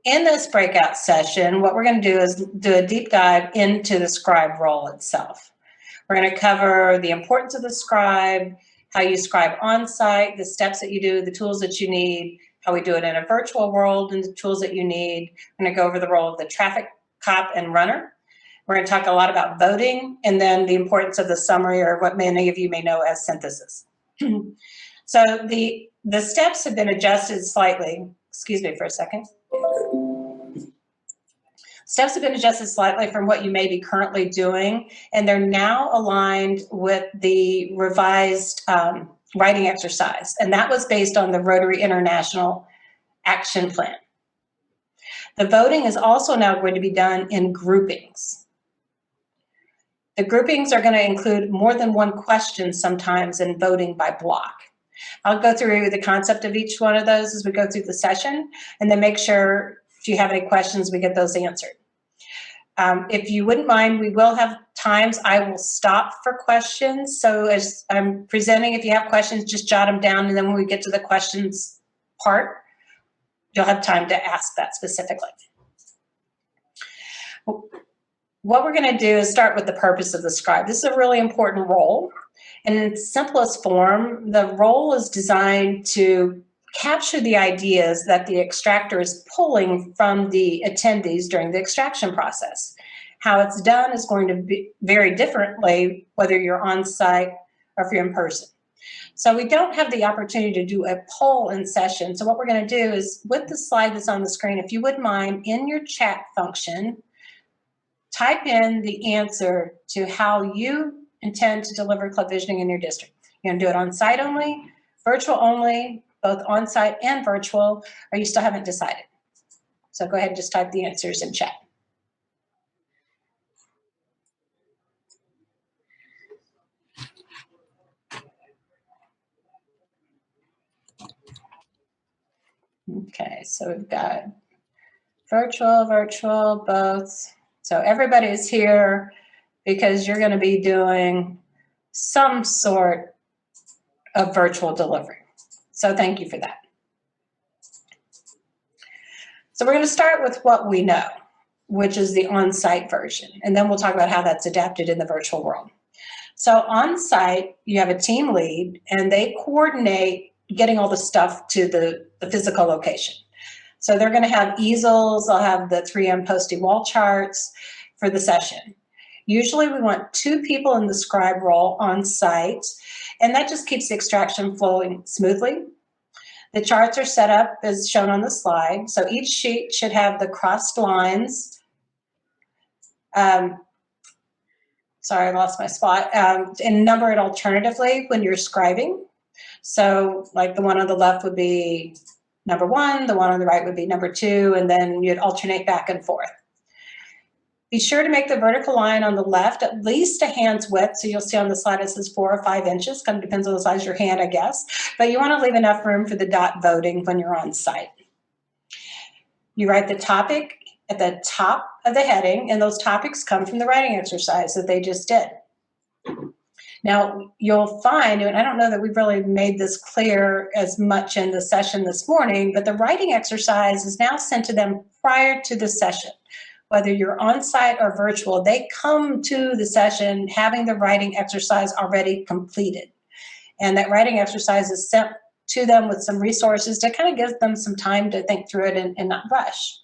In this breakout session, what we're going to do is do a deep dive into the scribe role itself. We're going to cover the importance of the scribe, how you scribe on-site, the steps that you do, the tools that you need, how we do it in a virtual world, and the tools that you need. We're going to go over the role of the traffic cop and runner. We're going to talk a lot about voting, and then the importance of the summary, or what many of you may know as synthesis. So the steps have been adjusted slightly. Excuse me for a second. Steps have been adjusted slightly from what you may be currently doing, and they're now aligned with the revised writing exercise, and that was based on the Rotary International Action Plan. The voting is also now going to be done in groupings. The groupings are going to include more than one question sometimes in voting by block. I'll go through the concept of each one of those as we go through the session, and then make sure if you have any questions, we get those answered. If you wouldn't mind, we will have times I will stop for questions. So as I'm presenting, if you have questions, just jot them down, and then when we get to the questions part, you'll have time to ask that specifically. What we're going to do is start with the purpose of the scribe. This is a really important role. And in its simplest form, the role is designed to capture the ideas that the extractor is pulling from the attendees during the extraction process. How it's done is going to be vary differently whether you're on site or if you're in person. So we don't have the opportunity to do a poll in session. So what we're going to do is, with the slide that's on the screen, if you wouldn't mind, in your chat function, type in the answer to how you intend to deliver club visioning in your district. You're going to do it on site only, virtual only, both on site and virtual, or you still haven't decided. So go ahead and just type the answers in chat. Okay, so we've got virtual, both. So everybody is here because you're going to be doing some sort of virtual delivery. So thank you for that. So we're going to start with what we know, which is the on-site version, and then we'll talk about how that's adapted in the virtual world. So on-site, you have a team lead, and they coordinate getting all the stuff to the physical location. So they're going to have easels, they'll have the 3M posting wall charts for the session. Usually we want 2 people in the scribe role on site, and that just keeps the extraction flowing smoothly. The charts are set up as shown on the slide. So each sheet should have the crossed lines. Sorry, I lost my spot. And number it alternatively when you're scribing. So like the one on the left would be number 1, the one on the right would be number 2, and then you'd alternate back and forth. Be sure to make the vertical line on the left at least a hand's width. So you'll see on the slide it says 4 or 5 inches. Kind of depends on the size of your hand, I guess. But you want to leave enough room for the dot voting when you're on site. You write the topic at the top of the heading, and those topics come from the writing exercise that they just did. Now, you'll find, and I don't know that we've really made this clear as much in the session this morning, but the writing exercise is now sent to them prior to the session. Whether you're on site or virtual, they come to the session having the writing exercise already completed. And that writing exercise is sent to them with some resources to kind of give them some time to think through it and not rush.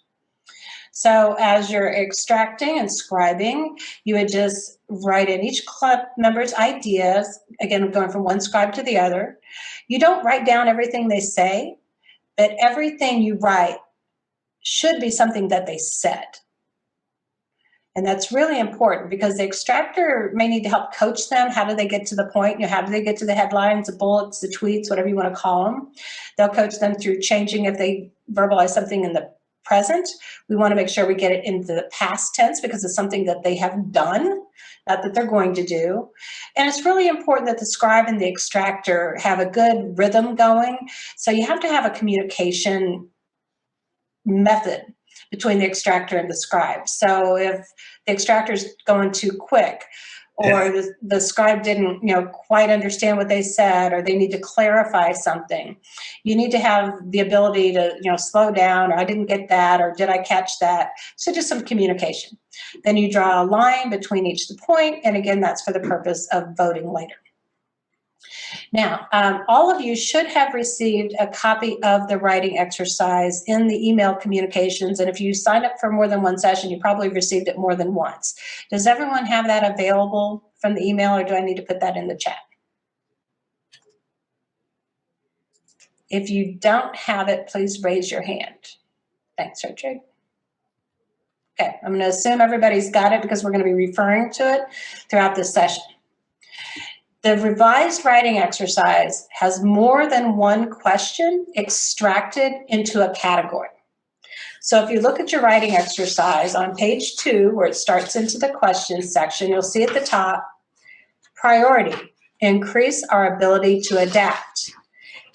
So as you're extracting and scribing, you would just write in each club member's ideas, again, going from one scribe to the other. You don't write down everything they say, but everything you write should be something that they said. And that's really important because the extractor may need to help coach them. How do they get to the point? How do they get to the headlines, the bullets, the tweets, whatever you want to call them? They'll coach them through changing if they verbalize something in the present. We want to make sure we get it into the past tense because it's something that they have done, not that they're going to do. And it's really important that the scribe and the extractor have a good rhythm going. So you have to have a communication method between the extractor and the scribe. So if the extractor is going too quick, or the scribe didn't, quite understand what they said, or they need to clarify something. You need to have the ability to, slow down, or I didn't get that, or did I catch that? So just some communication. Then you draw a line between each point, and again, that's for the purpose of voting later. Now, all of you should have received a copy of the writing exercise in the email communications, and if you sign up for more than one session, you probably received it more than once. Does everyone have that available from the email, or do I need to put that in the chat? If you don't have it, please raise your hand. Thanks, Richard. Okay, I'm going to assume everybody's got it because we're going to be referring to it throughout this session. The revised writing exercise has more than one question extracted into a category. So if you look at your writing exercise on page 2, where it starts into the questions section, you'll see at the top, priority, increase our ability to adapt.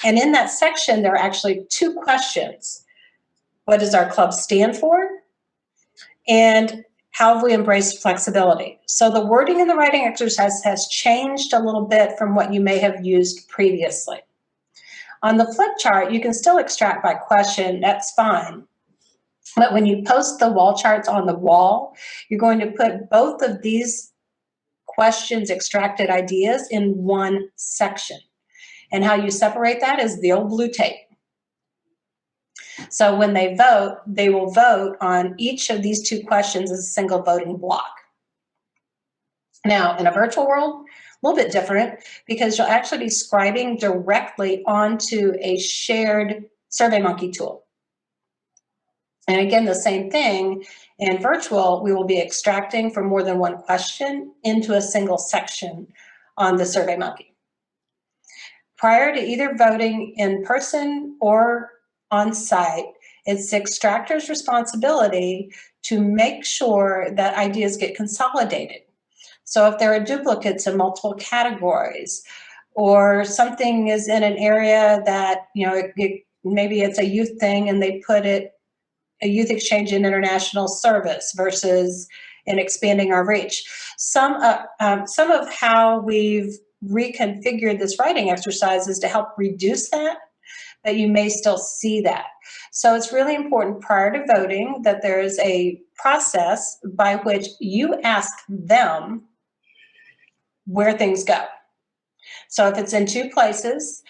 And in that section, there are actually 2 questions. What does our club stand for? And how have we embraced flexibility? So the wording in the writing exercise has changed a little bit from what you may have used previously. On the flip chart, you can still extract by question, that's fine. But when you post the wall charts on the wall, you're going to put both of these questions, extracted ideas, in one section. And how you separate that is the old blue tape. So when they vote, they will vote on each of these 2 questions as a single voting block. Now, in a virtual world, a little bit different, because you'll actually be scribing directly onto a shared SurveyMonkey tool. And again, the same thing, in virtual, we will be extracting from more than one question into a single section on the SurveyMonkey. Prior to either voting in person or on site, it's the extractor's responsibility to make sure that ideas get consolidated. So if there are duplicates in multiple categories, or something is in an area that, maybe it's a youth thing and they put it, a youth exchange in international service versus in expanding our reach. Some of how we've reconfigured this writing exercise is to help reduce that, but you may still see that. So it's really important prior to voting that there is a process by which you ask them where things go. So if it's in 2 places,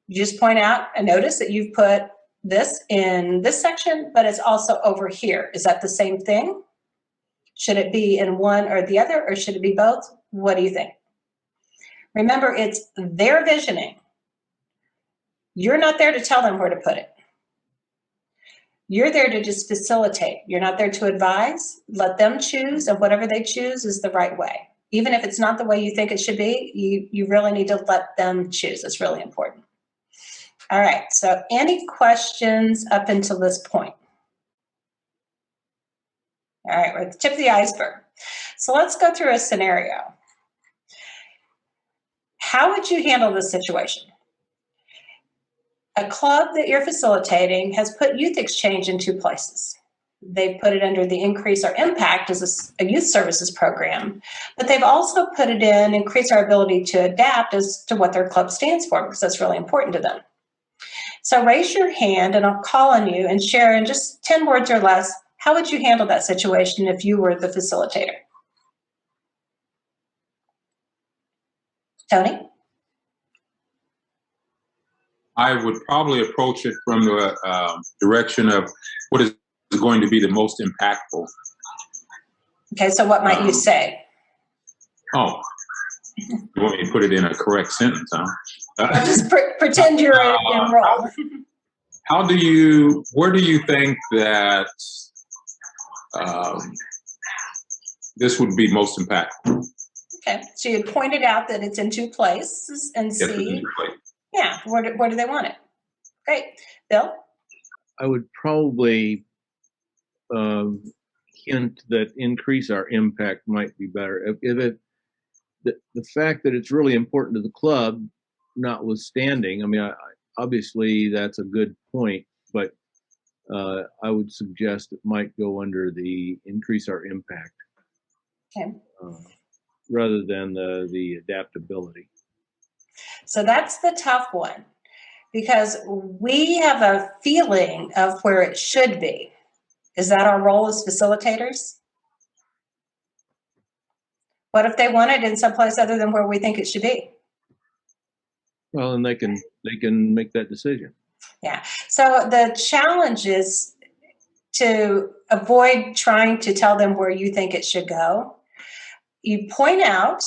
you just point out and notice that you've put this in this section, but it's also over here. Is that the same thing? Should it be in one or the other, or should it be both? What do you think? Remember, it's their visioning. You're not there to tell them where to put it. You're there to just facilitate. You're not there to advise. Let them choose, and whatever they choose is the right way. Even if it's not the way you think it should be, you really need to let them choose. It's really important. All right, so any questions up until this point? All right, we're at the tip of the iceberg. So let's go through a scenario. How would you handle this situation? A club that you're facilitating has put youth exchange in 2 places. They've put it under the Increase Our Impact as a youth services program, but they've also put it in Increase Our Ability to Adapt as to what their club stands for, because that's really important to them. So raise your hand and I'll call on you and share in just 10 words or less, how would you handle that situation if you were the facilitator? Tony? I would probably approach it from the direction of what is going to be the most impactful. Okay, so what might you say? Oh, you want me to put it in a correct sentence, huh? Just pretend you're in role. Where do you think that this would be most impactful? Okay, so you pointed out that it's in 2 places and Yes, see, yeah, where do they want it? Great. Bill? I would probably hint that increase our impact might be better. The fact that it's really important to the club, notwithstanding, I mean, obviously that's a good point, but I would suggest it might go under the increase our impact. Okay. rather than the adaptability. So that's the tough one, because we have a feeling of where it should be. Is that our role as facilitators? What if they want it in someplace other than where we think it should be? Well, and they can make that decision. Yeah. So the challenge is to avoid trying to tell them where you think it should go. You point out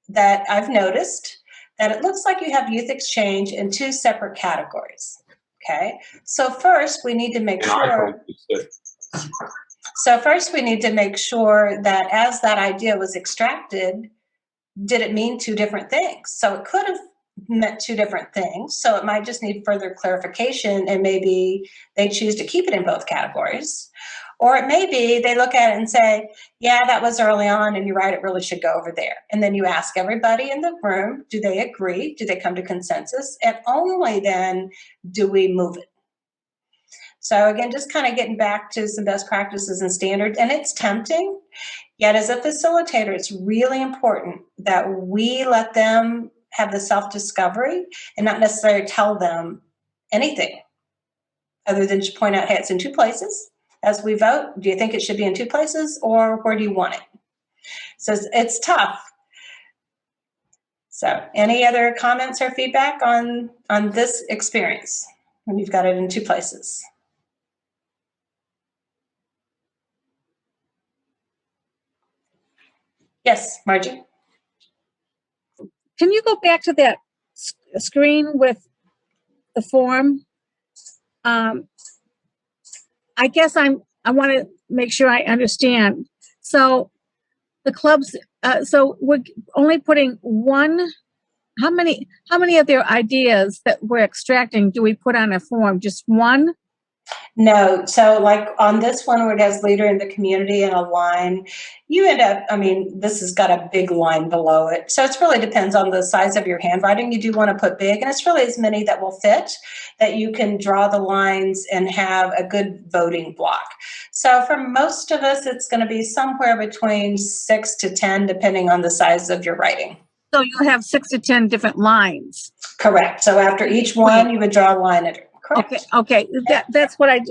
that I've noticed that it looks like you have youth exchange in two separate categories. Okay. So first we need to make sure. So first we need to make sure that as that idea was extracted, did it mean two different things? So it could have meant two different things. So it might just need further clarification, and maybe they choose to keep it in both categories. Or it may be they look at it and say, yeah, that was early on, and you're right, it really should go over there. And then you ask everybody in the room, do they agree? Do they come to consensus? And only then do we move it. So again, just kind of getting back to some best practices and standards, and it's tempting. Yet as a facilitator, it's really important that we let them have the self-discovery and not necessarily tell them anything other than to point out, hey, it's in two places. As we vote, do you think it should be in two places, or where do you want it? So it's tough. So any other comments or feedback on this experience when you've got it in two places? Yes, Margie. Can you go back to that screen with the form? I guess I want to make sure I understand. So the clubs, so we're only putting one. How many of their ideas that we're extracting do we put on a form? Just one? No. So like on this one where it has leader in the community and a line, you end up, I mean, this has got a big line below it. So it really depends on the size of your handwriting. You do want to put big, and it's really as many that will fit, that you can draw the lines and have a good voting block. So for most of us, it's going to be somewhere between 6 to 10, depending on the size of your writing. So you'll have 6 to 10 different lines. Correct. So after each one, you would draw a line at it. Correct. Okay. That's what I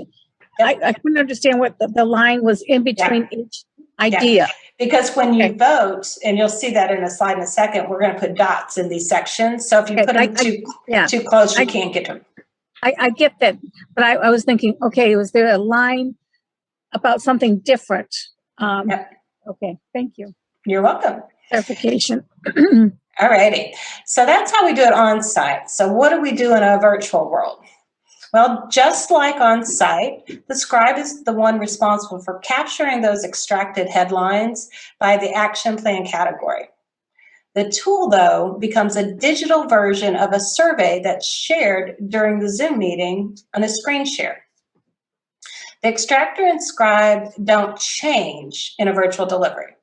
couldn't understand what the line was in between each idea. Yeah. Because when you vote, and you'll see that in a slide in a second, we're going to put dots in these sections. So if you put them too close, you can't get them. I get that, but I was thinking, okay, was there a line about something different? Okay, thank you. You're welcome. Clarification. All righty. So that's how we do it on site. So what do we do in a virtual world? Well, just like on site, the scribe is the one responsible for capturing those extracted headlines by the action plan category. The tool, though, becomes a digital version of a survey that's shared during the Zoom meeting on a screen share. The extractor and scribe don't change in a virtual delivery.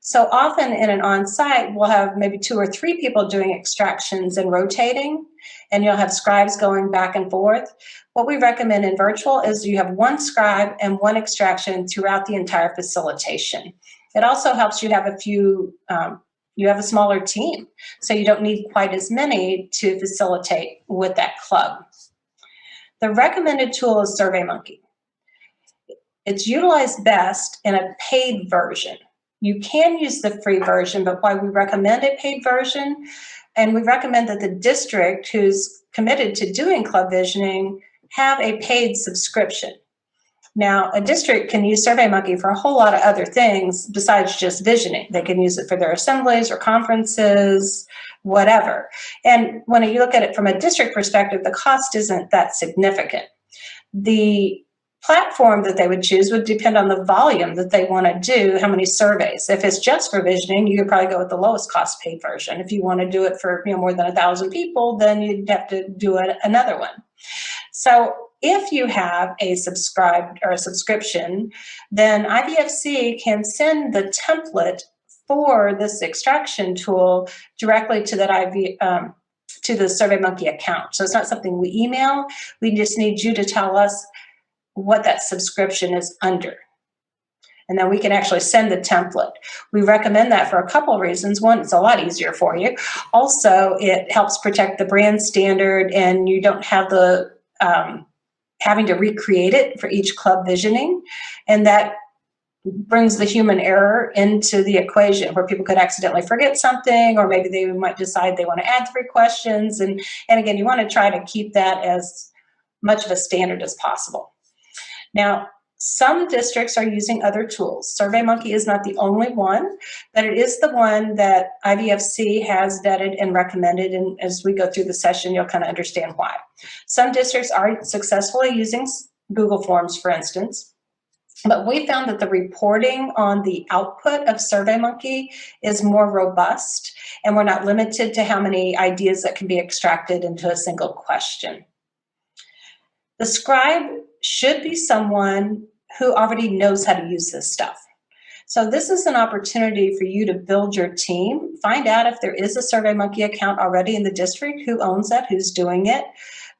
So often in an on-site, we'll have maybe 2 or 3 people doing extractions and rotating, and you'll have scribes going back and forth. What we recommend in virtual is you have one scribe and one extraction throughout the entire facilitation. It also helps you have you have a smaller team, so you don't need quite as many to facilitate with that club. The recommended tool is SurveyMonkey. It's utilized best in a paid version. You can use the free version, but why we recommend a paid version, and we recommend that the district who's committed to doing club visioning have a paid subscription. Now, a district can use SurveyMonkey for a whole lot of other things besides just visioning. They can use it for their assemblies or conferences, whatever. And when you look at it from a district perspective, the cost isn't that significant. The platform that they would choose would depend on the volume that they want to do, how many surveys. If it's just for visioning, you could probably go with the lowest cost paid version. If you want to do it for more than 1,000 people, then you'd have to do another one. So if you have a subscribed or a subscription, then IVFC can send the template for this extraction tool directly to that to the SurveyMonkey account. So it's not something we email. We just need you to tell us what that subscription is under. And then we can actually send the template. We recommend that for a couple of reasons. One, it's a lot easier for you. Also, it helps protect the brand standard, and you don't have the having to recreate it for each club visioning. And that brings the human error into the equation, where people could accidentally forget something, or maybe they might decide they want to add 3 questions. And again, you want to try to keep that as much of a standard as possible. Now, some districts are using other tools. SurveyMonkey is not the only one, but it is the one that IVFC has vetted and recommended. And as we go through the session, you'll kind of understand why. Some districts are successfully using Google Forms, for instance. But we found that the reporting on the output of SurveyMonkey is more robust, and we're not limited to how many ideas that can be extracted into a single question. The scribe should be someone who already knows how to use this stuff. So this is an opportunity for you to build your team, find out if there is a SurveyMonkey account already in the district, who owns that, who's doing it,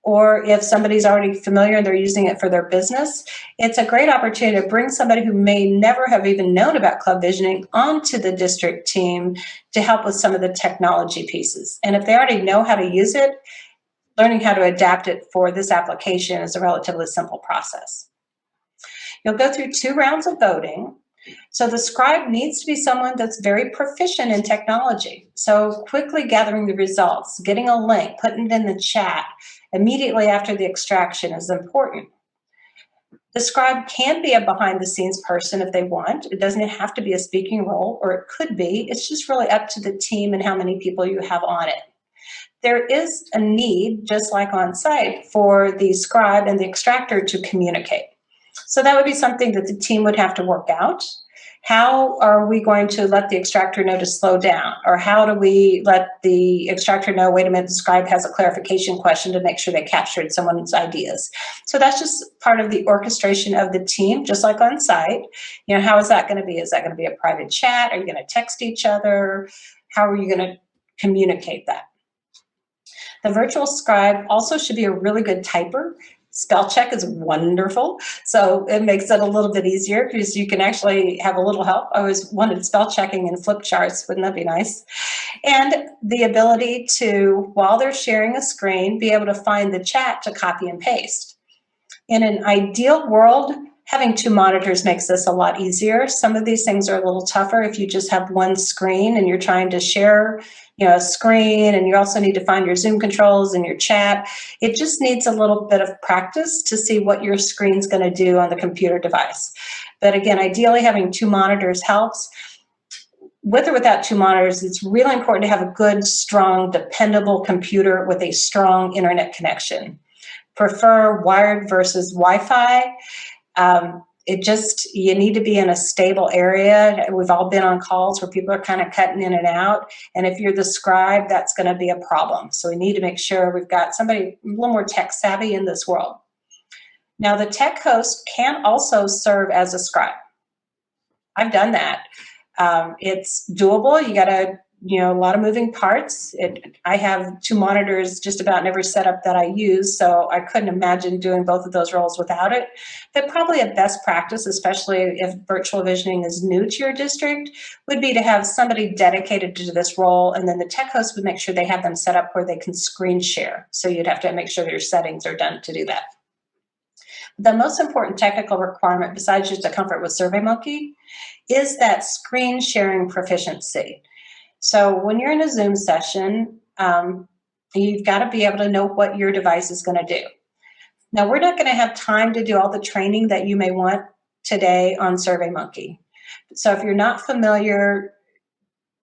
or if somebody's already familiar and they're using it for their business. It's a great opportunity to bring somebody who may never have even known about club visioning onto the district team to help with some of the technology pieces. And if they already know how to use it, learning how to adapt it for this application is a relatively simple process. You'll go through 2 rounds of voting. So the scribe needs to be someone that's very proficient in technology. So quickly gathering the results, getting a link, putting it in the chat immediately after the extraction is important. The scribe can be a behind-the-scenes person if they want. It doesn't have to be a speaking role, or it could be. It's just really up to the team and how many people you have on it. There is a need, just like on site, for the scribe and the extractor to communicate. So that would be something that the team would have to work out. How are we going to let the extractor know to slow down? Or how do we let the extractor know, wait a minute, the scribe has a clarification question, to make sure they captured someone's ideas? So that's just part of the orchestration of the team, just like on site. You know, how is that going to be? Is that going to be a private chat? Are you going to text each other? How are you going to communicate that? The virtual scribe also should be a really good typer. Spell check is wonderful, so it makes it a little bit easier because you can actually have a little help. I always wanted spell checking in flip charts. Wouldn't that be nice? And the ability to, while they're sharing a screen, be able to find the chat to copy and paste. In an ideal world, having 2 monitors makes this a lot easier. Some of these things are a little tougher if you just have one screen and you're trying to share, you know, a screen, and you also need to find your Zoom controls and your chat. It just needs a little bit of practice to see what your screen's going to do on the computer device. But again, ideally having 2 monitors helps. With or without 2 monitors, it's really important to have a good, strong, dependable computer with a strong internet connection. Prefer wired versus Wi-Fi. You need to be in a stable area. We've all been on calls where people are kind of cutting in and out. And if you're the scribe, that's going to be a problem. So we need to make sure we've got somebody a little more tech savvy in this world. Now, the tech host can also serve as a scribe. I've done that. It's doable. You got to, a lot of moving parts. I have 2 monitors just about in every setup that I use, so I couldn't imagine doing both of those roles without it. But probably a best practice, especially if virtual visioning is new to your district, would be to have somebody dedicated to this role, and then the tech host would make sure they have them set up where they can screen share. So you'd have to make sure your settings are done to do that. The most important technical requirement, besides just the comfort with SurveyMonkey, is that screen sharing proficiency. So when you're in a Zoom session, you've got to be able to know what your device is going to do. Now, we're not going to have time to do all the training that you may want today on SurveyMonkey. So if you're not familiar,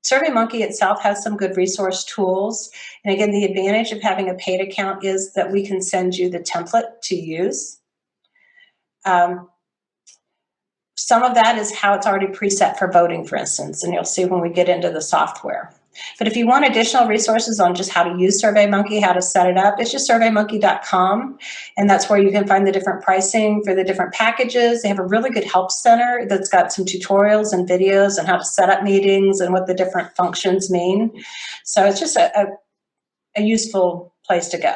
SurveyMonkey itself has some good resource tools. And again, the advantage of having a paid account is that we can send you the template to use. Some of that is how it's already preset for voting, for instance, and you'll see when we get into the software. But if you want additional resources on just how to use SurveyMonkey, how to set it up, it's just surveymonkey.com, and that's where you can find the different pricing for the different packages. They have a really good help center that's got some tutorials and videos on how to set up meetings and what the different functions mean. So it's just a useful place to go.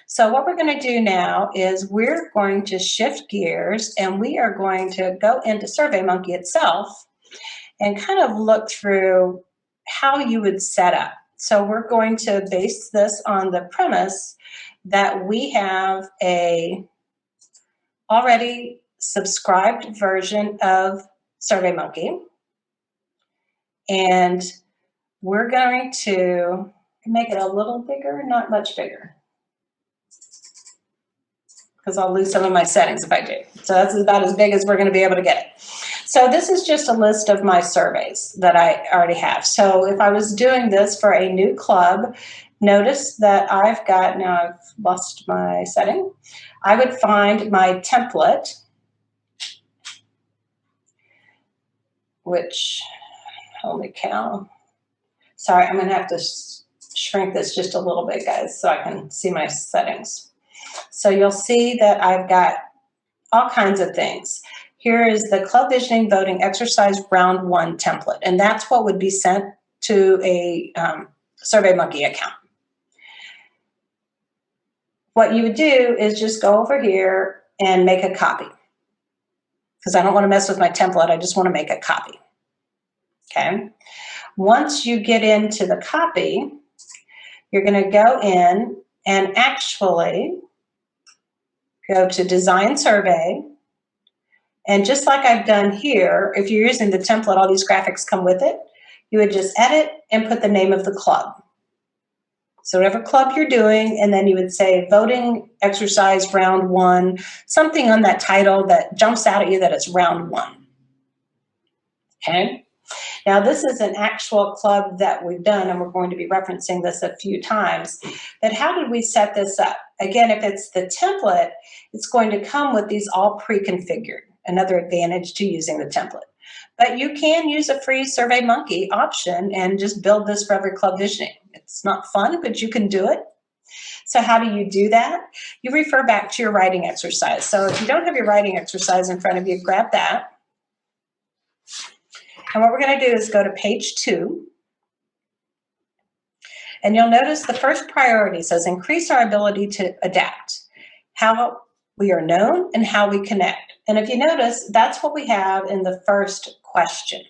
So what we're going to do now is we're going to shift gears and we are going to go into SurveyMonkey itself and kind of look through how you would set up. So we're going to base this on the premise that we have a already subscribed version of SurveyMonkey. And we're going to make it a little bigger, not much bigger, because I'll lose some of my settings if I do. So that's about as big as we're going to be able to get it. So this is just a list of my surveys that I already have. So if I was doing this for a new club, notice that I've got, now I've lost my setting. I would find my template, which, holy cow. Sorry, I'm going to have to shrink this just a little bit, guys, so I can see my settings. So you'll see that I've got all kinds of things. Here is the Club Visioning Voting Exercise Round 1 template, and that's what would be sent to a SurveyMonkey account. What you would do is just go over here and make a copy, because I don't want to mess with my template. I just want to make a copy. Okay. Once you get into the copy, you're going to go in and actually go to Design Survey. And just like I've done here, if you're using the template, all these graphics come with it. You would just edit and put the name of the club. So whatever club you're doing, and then you would say Voting Exercise Round 1, something on that title that jumps out at you that it's Round 1. Okay. Now this is an actual club that we've done, and we're going to be referencing this a few times. But how did we set this up? Again, if it's the template, it's going to come with these all pre-configured. Another advantage to using the template. But you can use a free SurveyMonkey option and just build this for every club visioning. It's not fun, but you can do it. So how do you do that? You refer back to your writing exercise. So if you don't have your writing exercise in front of you, grab that. And what we're going to do is go to page 2. And you'll notice the first priority says increase our ability to adapt, how we are known and how we connect. And if you notice, that's what we have in the first question.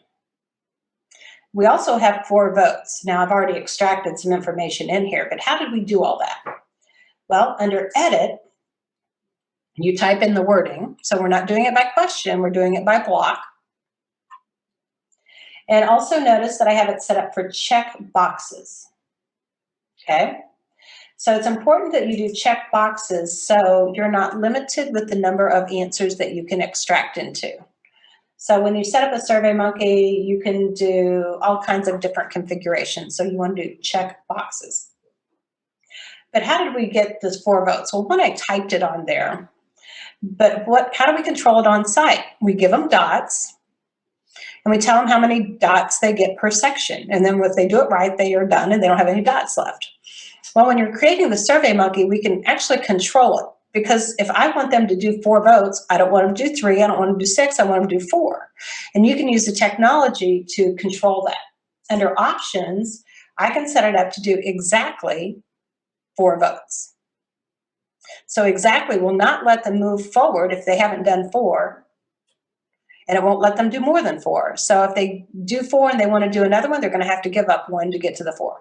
We also have 4 votes. Now I've already extracted some information in here, but how did we do all that? Well, under edit, you type in the wording. So we're not doing it by question, we're doing it by block. And also notice that I have it set up for check boxes. Okay. So it's important that you do check boxes so you're not limited with the number of answers that you can extract into. So when you set up a SurveyMonkey, you can do all kinds of different configurations. So you want to do check boxes. But how did we get this 4 votes? Well, one, I typed it on there. But how do we control it on site? We give them dots. And we tell them how many dots they get per section. And then if they do it right, they are done and they don't have any dots left. Well, when you're creating the SurveyMonkey, we can actually control it. Because if I want them to do 4 votes, I don't want them to do 3, I don't want them to do 6, I want them to do 4. And you can use the technology to control that. Under options, I can set it up to do exactly 4 votes. So exactly will not let them move forward if they haven't done 4. And it won't let them do more than 4. So if they do 4 and they want to do another one, they're going to have to give up 1 to get to the 4.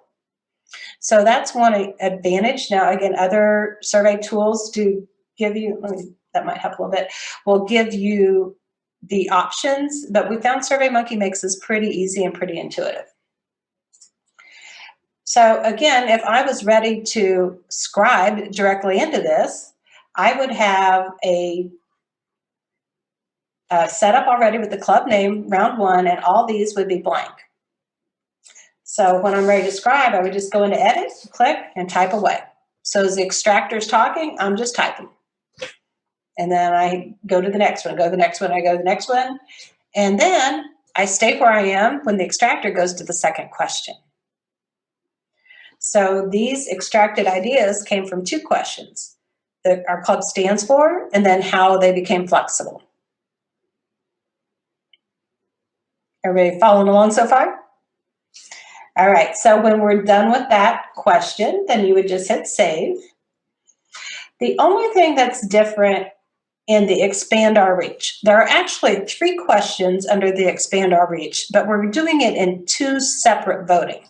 So that's one advantage. Now, again, other survey tools do give you, that might help a little bit, will give you the options, but we found SurveyMonkey makes this pretty easy and pretty intuitive. So again, if I was ready to scribe directly into this, I would have a set up already with the club name, round 1, and all these would be blank. So when I'm ready to scribe, I would just go into edit, click, and type away. So as the extractor's talking, I'm just typing. And then I go to the next one, go to the next one, I go to the next one. And then I stay where I am when the extractor goes to the second question. So these extracted ideas came from 2 questions that our club stands for, and then how they became flexible. Everybody following along so far? All right, so when we're done with that question, then you would just hit save. The only thing that's different in the Expand Our Reach, there are actually 3 questions under the Expand Our Reach, but we're doing it in 2 separate voting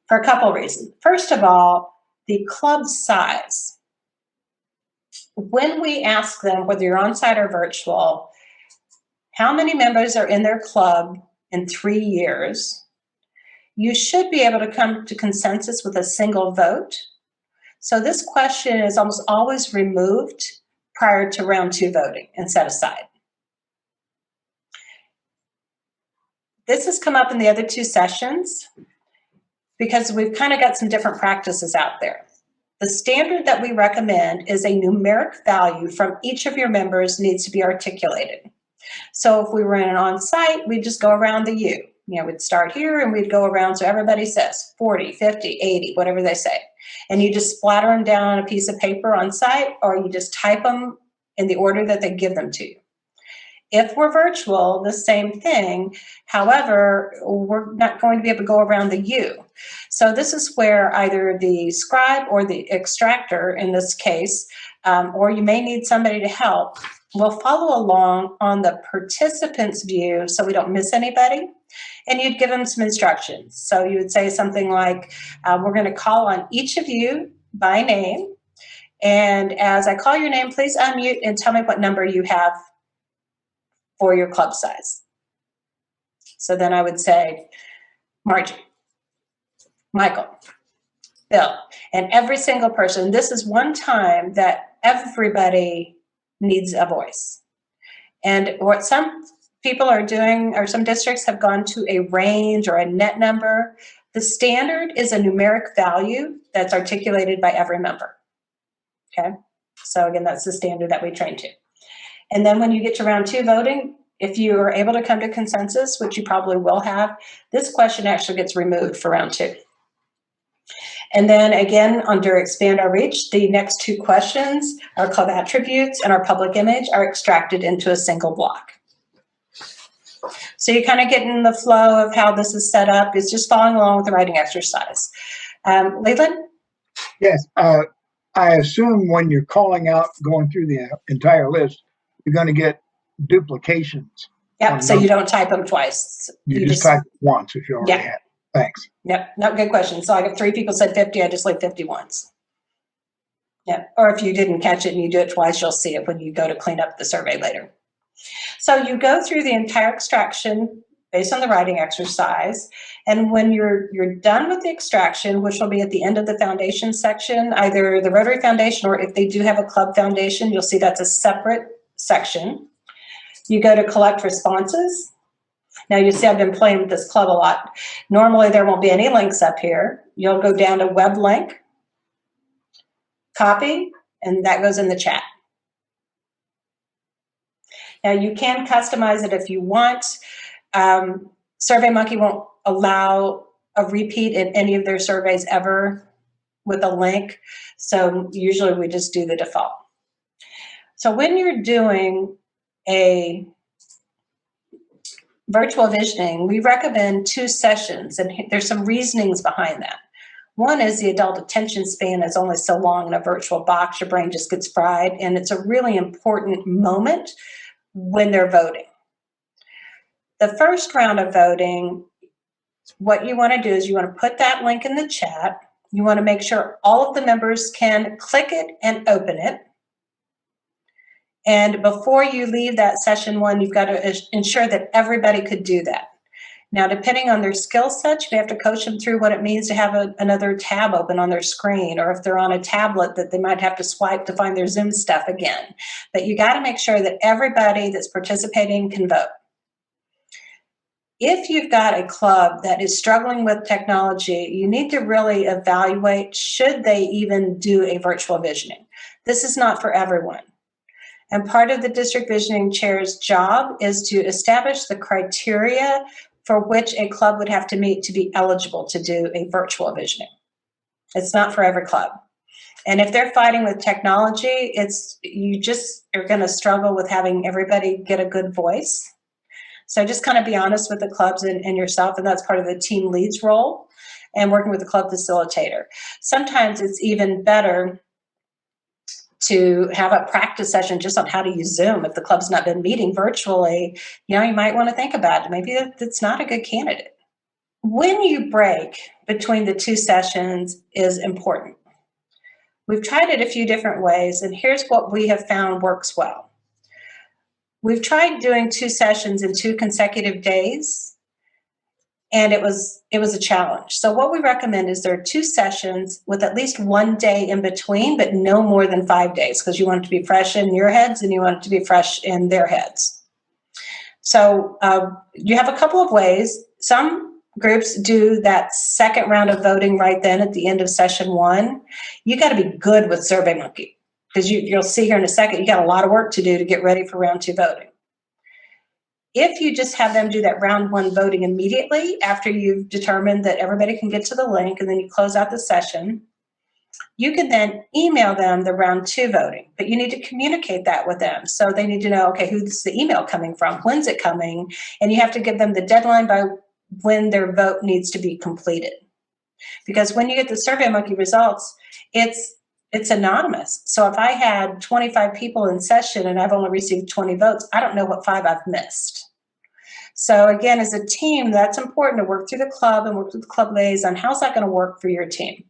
for a couple of reasons. First of all, the club size. When we ask them whether you're on-site or virtual, how many members are in their club in 3 years, you should be able to come to consensus with a single vote. So this question is almost always removed prior to round 2 voting and set aside. This has come up in the other 2 sessions because we've kind of got some different practices out there. The standard that we recommend is a numeric value from each of your members needs to be articulated. So if we were in an on-site, we'd just go around the U. We'd start here and we'd go around so everybody says 40, 50, 80, whatever they say. And you just splatter them down on a piece of paper on site, or you just type them in the order that they give them to you. If we're virtual, the same thing. However, we're not going to be able to go around the U. So this is where either the scribe or the extractor, in this case, or you may need somebody to help, will follow along on the participant's view so we don't miss anybody. And you'd give them some instructions. So you would say something like, we're going to call on each of you by name. And as I call your name, please unmute and tell me what number you have for your club size. So then I would say, Margie, Michael, Bill, and every single person. This is one time that everybody needs a voice. And what some people are doing, or some districts have gone to a range or a net number. The standard is a numeric value that's articulated by every member. Okay, so again, that's the standard that we train to. And then when you get to round 2 voting, if you are able to come to consensus, which you probably will have, this question actually gets removed for round 2. And then again, under Expand Our Reach, the next 2 questions, our club attributes and our public image, are extracted into a single block. So you kind of get in the flow of how this is set up. It's just following along with the writing exercise. Leland? Yes, I assume when you're calling out, going through the entire list, you're going to get duplications. Yep, so you don't type them twice. You just type it once if you already have it. Thanks. Yep, no, good question. So if 3 people said 50, I just leave 50 once. Yeah, or if you didn't catch it and you do it twice, you'll see it when you go to clean up the survey later. So you go through the entire extraction based on the writing exercise. And when you're done with the extraction, which will be at the end of the foundation section, either the Rotary Foundation or if they do have a club foundation, you'll see that's a separate section. You go to collect responses. Now you see I've been playing with this club a lot. Normally there won't be any links up here. You'll go down to web link, copy, and that goes in the chat. Now you can customize it if you want. SurveyMonkey won't allow a repeat in any of their surveys ever with a link. So usually we just do the default. So when you're doing a virtual visioning, we recommend 2 sessions, and there's some reasonings behind that. One is the adult attention span is only so long in a virtual box, your brain just gets fried, and it's a really important moment when they're voting. The first round of voting, what you want to do is you want to put that link in the chat. You want to make sure all of the members can click it and open it. And before you leave that session 1, you've got to ensure that everybody could do that. Now, depending on their skill set, you have to coach them through what it means to have another tab open on their screen, or if they're on a tablet that they might have to swipe to find their Zoom stuff again. But you got to make sure that everybody that's participating can vote. If you've got a club that is struggling with technology, you need to really evaluate, should they even do a virtual visioning? This is not for everyone. And part of the district visioning chair's job is to establish the criteria for which a club would have to meet to be eligible to do a virtual visioning. It's not for every club. And if they're fighting with technology, you just are going to struggle with having everybody get a good voice. So just kind of be honest with the clubs and yourself, and that's part of the team lead's role and working with the club facilitator. Sometimes it's even better to have a practice session just on how to use Zoom. If the club's not been meeting virtually, you know, you might want to think about it. Maybe that's not a good candidate. When you break between the two sessions is important. We've tried it a few different ways, and here's what we have found works well. We've tried doing 2 sessions in 2 consecutive days, and it was a challenge. So what we recommend is there are 2 sessions with at least 1 day in between, but no more than 5 days, because you want it to be fresh in your heads and you want it to be fresh in their heads. So you have a couple of ways. Some groups do that second round of voting right then at the end of session 1. You got to be good with SurveyMonkey, because you'll see here in a second, you got a lot of work to do to get ready for round 2 voting. If you just have them do that round 1 voting immediately after you've determined that everybody can get to the link and then you close out the session, you can then email them the round 2 voting, but you need to communicate that with them. So they need to know, okay, who's the email coming from? When's it coming? And you have to give them the deadline by when their vote needs to be completed. Because when you get the SurveyMonkey results, it's anonymous. So if I had 25 people in session and I've only received 20 votes, I don't know what 5 I've missed. So again, as a team, that's important to work through the club and work with the club liaison. How's that going to work for your team?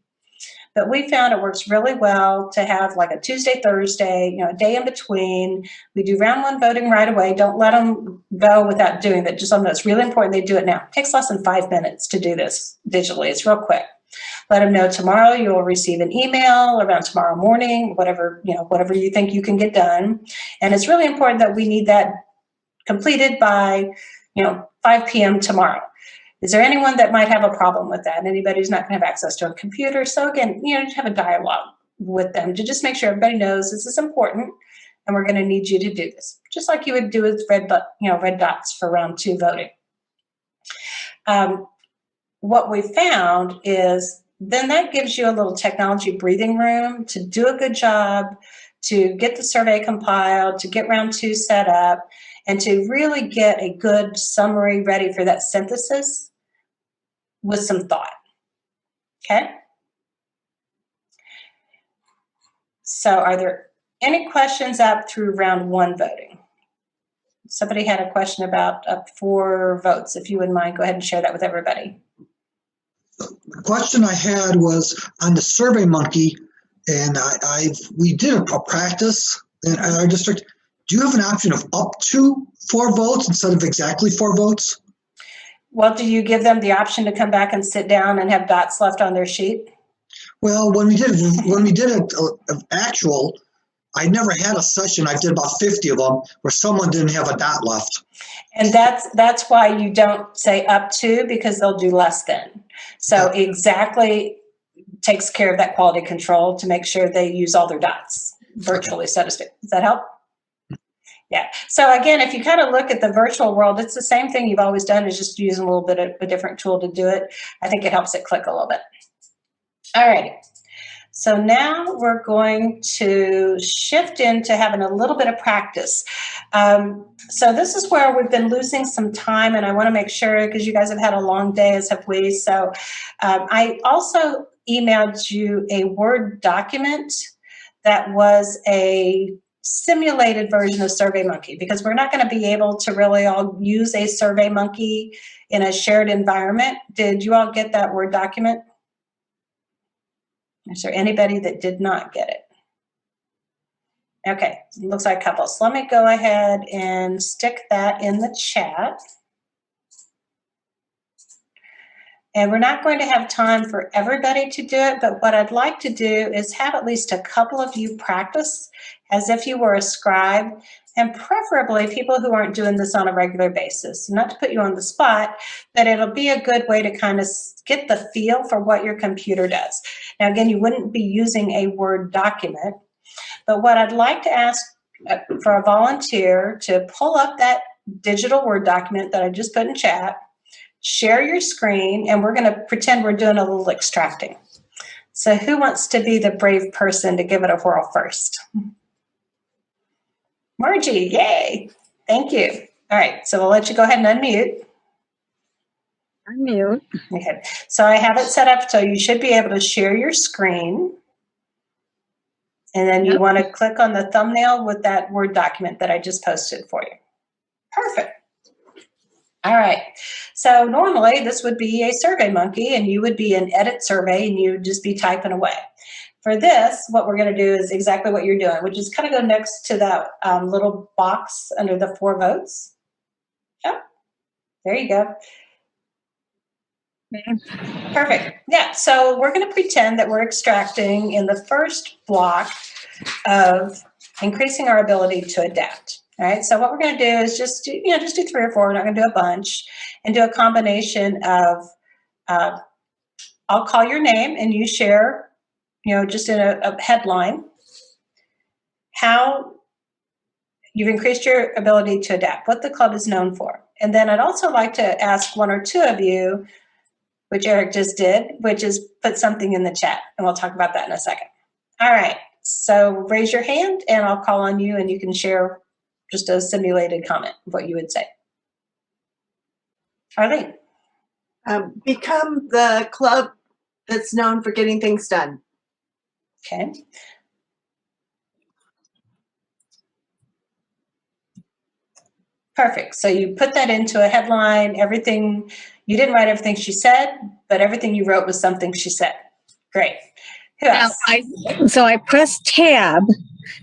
But we found it works really well to have like a Tuesday, Thursday, you know, a day in between. We do round 1 voting right away. Don't let them go without doing that. Just something that's really important. They do it now. It takes less than 5 minutes to do this digitally. It's real quick. Let them know tomorrow you will receive an email around tomorrow morning, whatever you think you can get done. And it's really important that we need that completed by, 5 p.m. tomorrow. Is there anyone that might have a problem with that? Anybody who's not going to have access to a computer? So again, have a dialogue with them to just make sure everybody knows this is important and we're going to need you to do this, just like you would do with red dots for round 2 voting. What we found is then that gives you a little technology breathing room to do a good job, to get the survey compiled, to get round 2 set up, and to really get a good summary ready for that synthesis with some thought. Okay? So are there any questions up through round 1 voting? Somebody had a question about up 4 votes. If you wouldn't mind, go ahead and share that with everybody. The question I had was on the SurveyMonkey, and we did a practice in our district. Do you have an option of up to 4 votes instead of exactly 4 votes? Well, do you give them the option to come back and sit down and have dots left on their sheet? Well, when we did it actual, I never had a session. I did about 50 of them where someone didn't have a dot left. And that's why you don't say up to, because they'll do less than. So exactly takes care of that quality control to make sure they use all their dots virtually, so to speak. Does that help? Yeah. So again, if you kind of look at the virtual world, it's the same thing you've always done, is just using a little bit of a different tool to do it. I think it helps it click a little bit. All right. So now we're going to shift into having a little bit of practice. So this is where we've been losing some time, and I want to make sure, because you guys have had a long day, as have we. So I also emailed you a Word document that was a simulated version of SurveyMonkey, because we're not going to be able to really all use a SurveyMonkey in a shared environment. Did you all get that Word document? Is there anybody that did not get it? Okay, looks like a couple. So let me go ahead and stick that in the chat. And we're not going to have time for everybody to do it, but what I'd like to do is have at least a couple of you practice as if you were a scribe, and preferably people who aren't doing this on a regular basis. Not to put you on the spot, but it'll be a good way to kind of get the feel for what your computer does. Now, again, you wouldn't be using a Word document, but what I'd like to ask for a volunteer to pull up that digital Word document that I just put in chat, share your screen, and we're going to pretend we're doing a little extracting. So who wants to be the brave person to give it a whirl first? Margie, yay. Thank you. All right, so we'll let you go ahead and unmute. Unmute. Okay, so I have it set up so you should be able to share your screen. And then you Yep. want to click on the thumbnail with that Word document that I just posted for you. Perfect. All right. So normally this would be a Survey Monkey and you would be in Edit Survey and you would just be typing away. For this, what we're going to do is exactly what you're doing, which is kind of go next to that little box under the 4 votes. Yep. There you go. Perfect. Yeah, so we're going to pretend that we're extracting in the first block of increasing our ability to adapt. All right, so what we're going to do is just do 3 or 4. We're not going to do a bunch, and do a combination of I'll call your name and you share, just in a headline, how you've increased your ability to adapt, what the club is known for. And then I'd also like to ask 1 or 2 of you, which Eric just did, which is put something in the chat, and we'll talk about that in a second. All right, so raise your hand and I'll call on you and you can share just a simulated comment of what you would say. Arlene. Become the club that's known for getting things done. Okay. Perfect. So you put that into a headline, everything, you didn't write everything she said, but everything you wrote was something she said. Great. Who else? So I press tab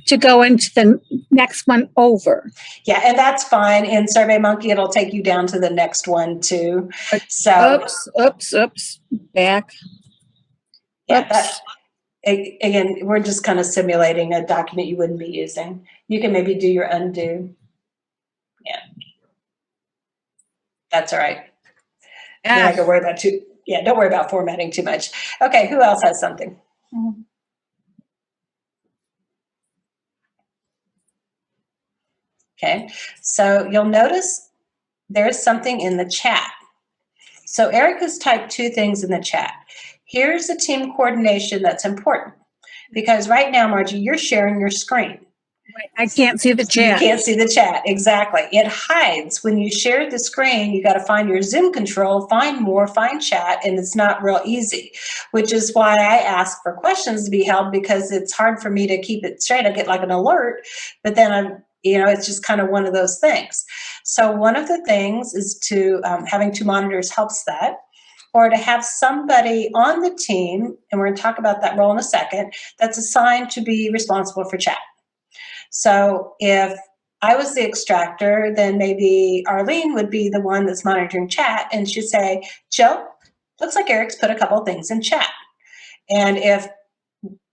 to go into the next one over. Yeah, and that's fine. In SurveyMonkey, it'll take you down to the next one too. So Oops, back. yeah, again, we're just kind of simulating a document you wouldn't be using. You can maybe do your undo. Yeah, that's all right. You're not gonna worry about don't worry about formatting too much. Okay, who else has something? Okay, so you'll notice there's something in the chat. So Eric has typed 2 things in the chat. Here's the team coordination that's important because right now, Margie, you're sharing your screen. Right. I can't see the chat. You can't see the chat, exactly. It hides. When you share the screen, you got to find your Zoom control, find more, find chat, and it's not real easy, which is why I ask for questions to be held because it's hard for me to keep it straight. I get like an alert, but then it's just kind of one of those things. So one of the things is to having 2 monitors helps that, or to have somebody on the team, and we're going to talk about that role in a second, that's assigned to be responsible for chat. So if I was the extractor, then maybe Arlene would be the one that's monitoring chat, and she'd say, Jill, looks like Eric's put a couple things in chat. And if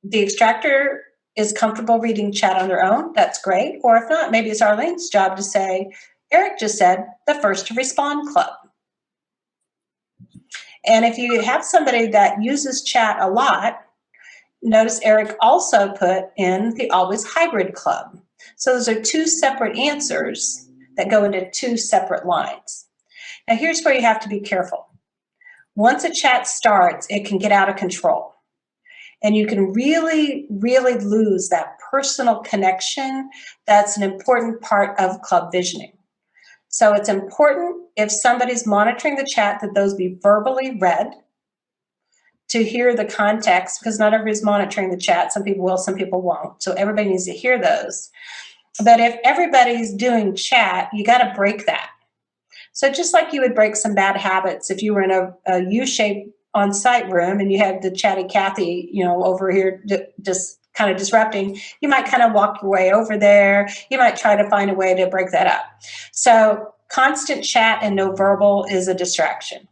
the extractor is comfortable reading chat on their own, that's great. Or if not, maybe it's Arlene's job to say, Eric just said the first to respond club. And if you have somebody that uses chat a lot, notice Eric also put in the always hybrid club. So those are 2 separate answers that go into 2 separate lines. Now here's where you have to be careful. Once a chat starts, it can get out of control. And you can really, really lose that personal connection. That's an important part of club visioning. So it's important if somebody's monitoring the chat that those be verbally read to hear the context, because not everybody's monitoring the chat. Some people will, some people won't. So everybody needs to hear those. But if everybody's doing chat, you got to break that. So just like you would break some bad habits if you were in a U-shaped on-site room and you had the chatty Kathy, over here just kind of disrupting, you might kind of walk your way over there. You might try to find a way to break that up. So constant chat and no verbal is a distraction.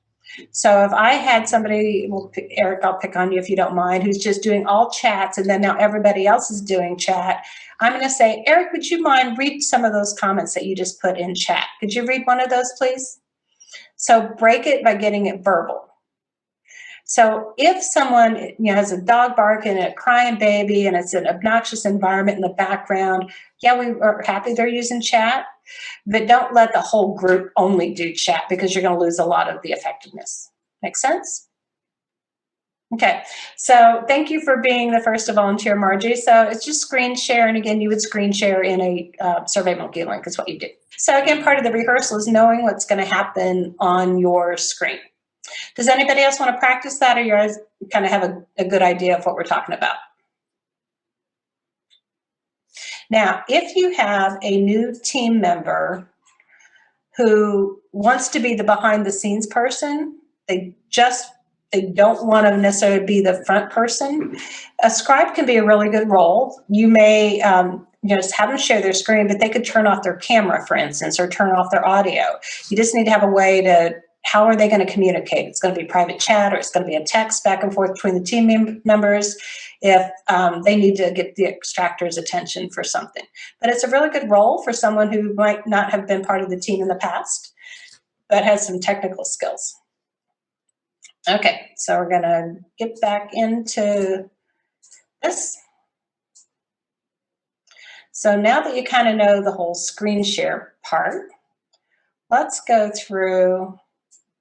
So if I had somebody, Eric, I'll pick on you if you don't mind, who's just doing all chats and then now everybody else is doing chat, I'm going to say, Eric, would you mind read some of those comments that you just put in chat? Could you read one of those, please? So break it by getting it verbal. So if someone has a dog barking and a crying baby and it's an obnoxious environment in the background, yeah, we are happy they're using chat, but don't let the whole group only do chat because you're going to lose a lot of the effectiveness. Make sense? Okay, so thank you for being the first to volunteer, Margie. So it's just screen share, and again, you would screen share in a SurveyMonkey link is what you do. So again, part of the rehearsal is knowing what's going to happen on your screen. Does anybody else want to practice that, or you guys kind of have a good idea of what we're talking about? Now, if you have a new team member who wants to be the behind the scenes person, they don't want to necessarily be the front person, a scribe can be a really good role. You may just have them share their screen, but they could turn off their camera, for instance, or turn off their audio. You just need to have a way to, how are they going to communicate? It's going to be private chat, or it's going to be a text back and forth between the team members if they need to get the extractor's attention for something. But it's a really good role for someone who might not have been part of the team in the past, but has some technical skills. Okay, so we're going to get back into this. So now that you kind of know the whole screen share part, let's go through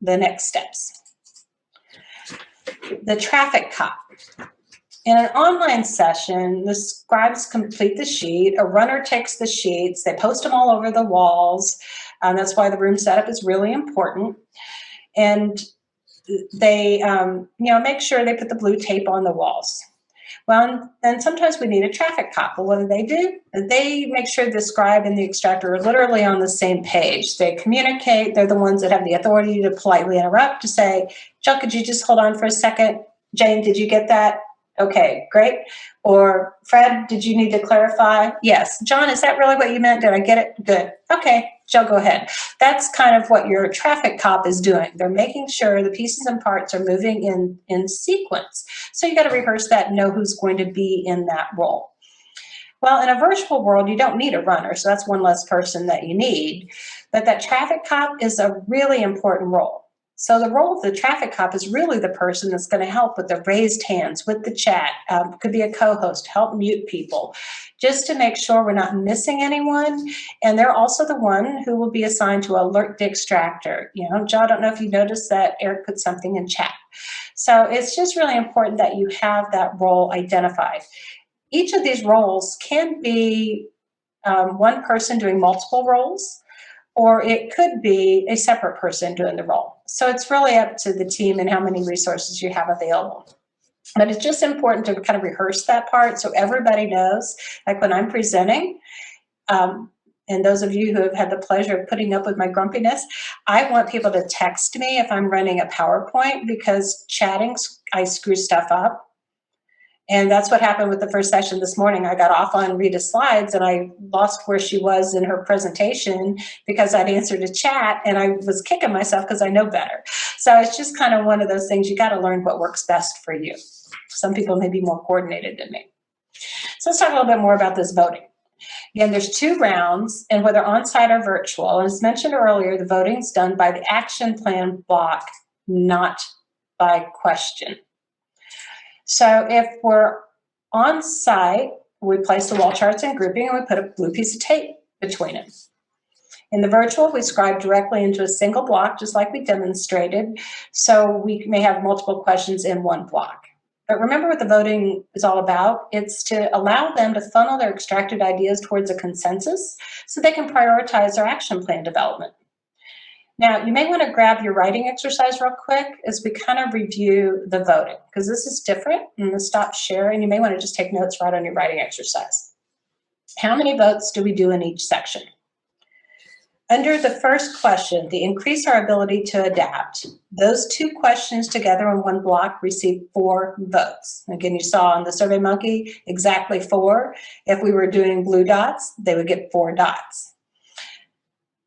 the next steps. The traffic cop. In an online session, the scribes complete the sheet, a runner takes the sheets, they post them all over the walls. That's why the room setup is really important. And they make sure they put the blue tape on the walls. Well, then sometimes we need a traffic cop. Well, what do? They make sure the scribe and the extractor are literally on the same page. They communicate. They're the ones that have the authority to politely interrupt, to say, Jill, could you just hold on for a second? Jane, did you get that? Okay, great. Or Fred, did you need to clarify? Yes. John, is that really what you meant? Did I get it? Good. Okay, Jill, go ahead. That's kind of what your traffic cop is doing. They're making sure the pieces and parts are moving in sequence. So you got to rehearse that and know who's going to be in that role. Well, in a virtual world, you don't need a runner, so that's one less person that you need. But that traffic cop is a really important role. So the role of the traffic cop is really the person that's going to help with the raised hands, with the chat, could be a co-host, help mute people, just to make sure we're not missing anyone. And they're also the one who will be assigned to alert the extractor. Joe, I don't know if you noticed that Eric put something in chat. So it's just really important that you have that role identified. Each of these roles can be one person doing multiple roles, or it could be a separate person doing the role. So it's really up to the team and how many resources you have available. But it's just important to kind of rehearse that part so everybody knows, like when I'm presenting, and those of you who have had the pleasure of putting up with my grumpiness, I want people to text me if I'm running a PowerPoint, because chatting, I screw stuff up. And that's what happened with the first session this morning. I got off on Rita's slides and I lost where she was in her presentation because I'd answered a chat, and I was kicking myself because I know better. So it's just kind of one of those things. You got to learn what works best for you. Some people may be more coordinated than me. So let's talk a little bit more about this voting. Again, there's 2 rounds, and whether on-site or virtual, as mentioned earlier, the voting's done by the action plan block, not by question. So if we're on site, we place the wall charts in grouping and we put a blue piece of tape between them. In the virtual, we scribe directly into a single block, just like we demonstrated. So we may have multiple questions in one block. But remember what the voting is all about. It's to allow them to funnel their extracted ideas towards a consensus so they can prioritize their action plan development. Now, you may want to grab your writing exercise real quick as we kind of review the voting, because this is different. I'm going to stop sharing. You may want to just take notes right on your writing exercise. How many votes do we do in each section? Under the first question, the increase our ability to adapt, those 2 questions together in one block receive 4 votes. Again, you saw on the SurveyMonkey exactly 4. If we were doing blue dots, they would get 4 dots.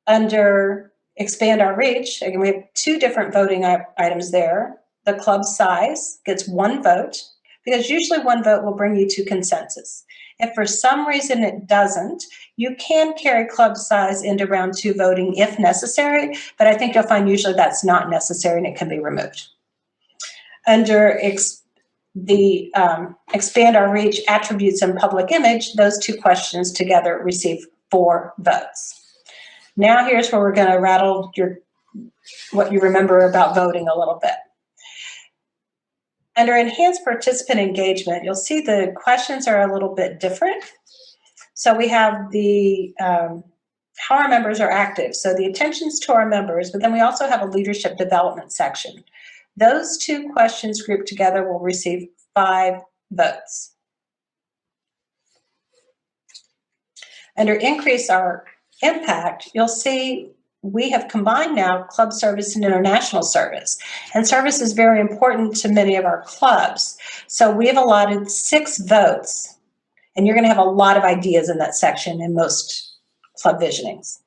Under expand our reach, again, we have 2 different voting items there. The club size gets 1 vote, because usually 1 vote will bring you to consensus. If for some reason it doesn't, you can carry club size into round 2 voting if necessary, but I think you'll find usually that's not necessary and it can be removed. Under expand our reach, attributes, and public image, those 2 questions together receive 4 votes. Now here's where we're going to rattle what you remember about voting a little bit. Under enhanced participant engagement, you'll see the questions are a little bit different. So we have the how our members are active. So the attentions to our members, but then we also have a leadership development section. Those 2 questions grouped together will receive 5 votes. Under increase our impact, you'll see we have combined now club service and international service. And service is very important to many of our clubs. So we have allotted 6 votes, and you're going to have a lot of ideas in that section in most club visionings.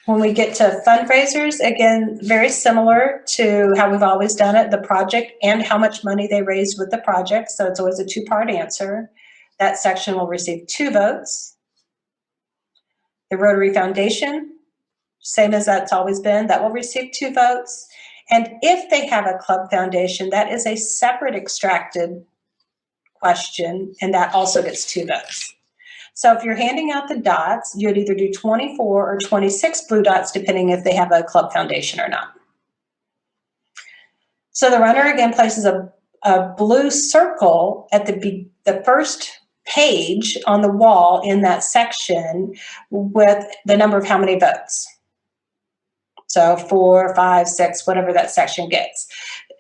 When we get to fundraisers, again, very similar to how we've always done it, the project and how much money they raised with the project. So it's always a 2-part answer. That section will receive 2 votes. The Rotary Foundation, same as that's always been, that will receive 2 votes. And if they have a club foundation, that is a separate extracted question, and that also gets 2 votes. So if you're handing out the dots, you'd either do 24 or 26 blue dots, depending if they have a club foundation or not. So the runner again places a blue circle at the first page on the wall in that section with the number of how many votes. So 4, 5, 6, whatever that section gets.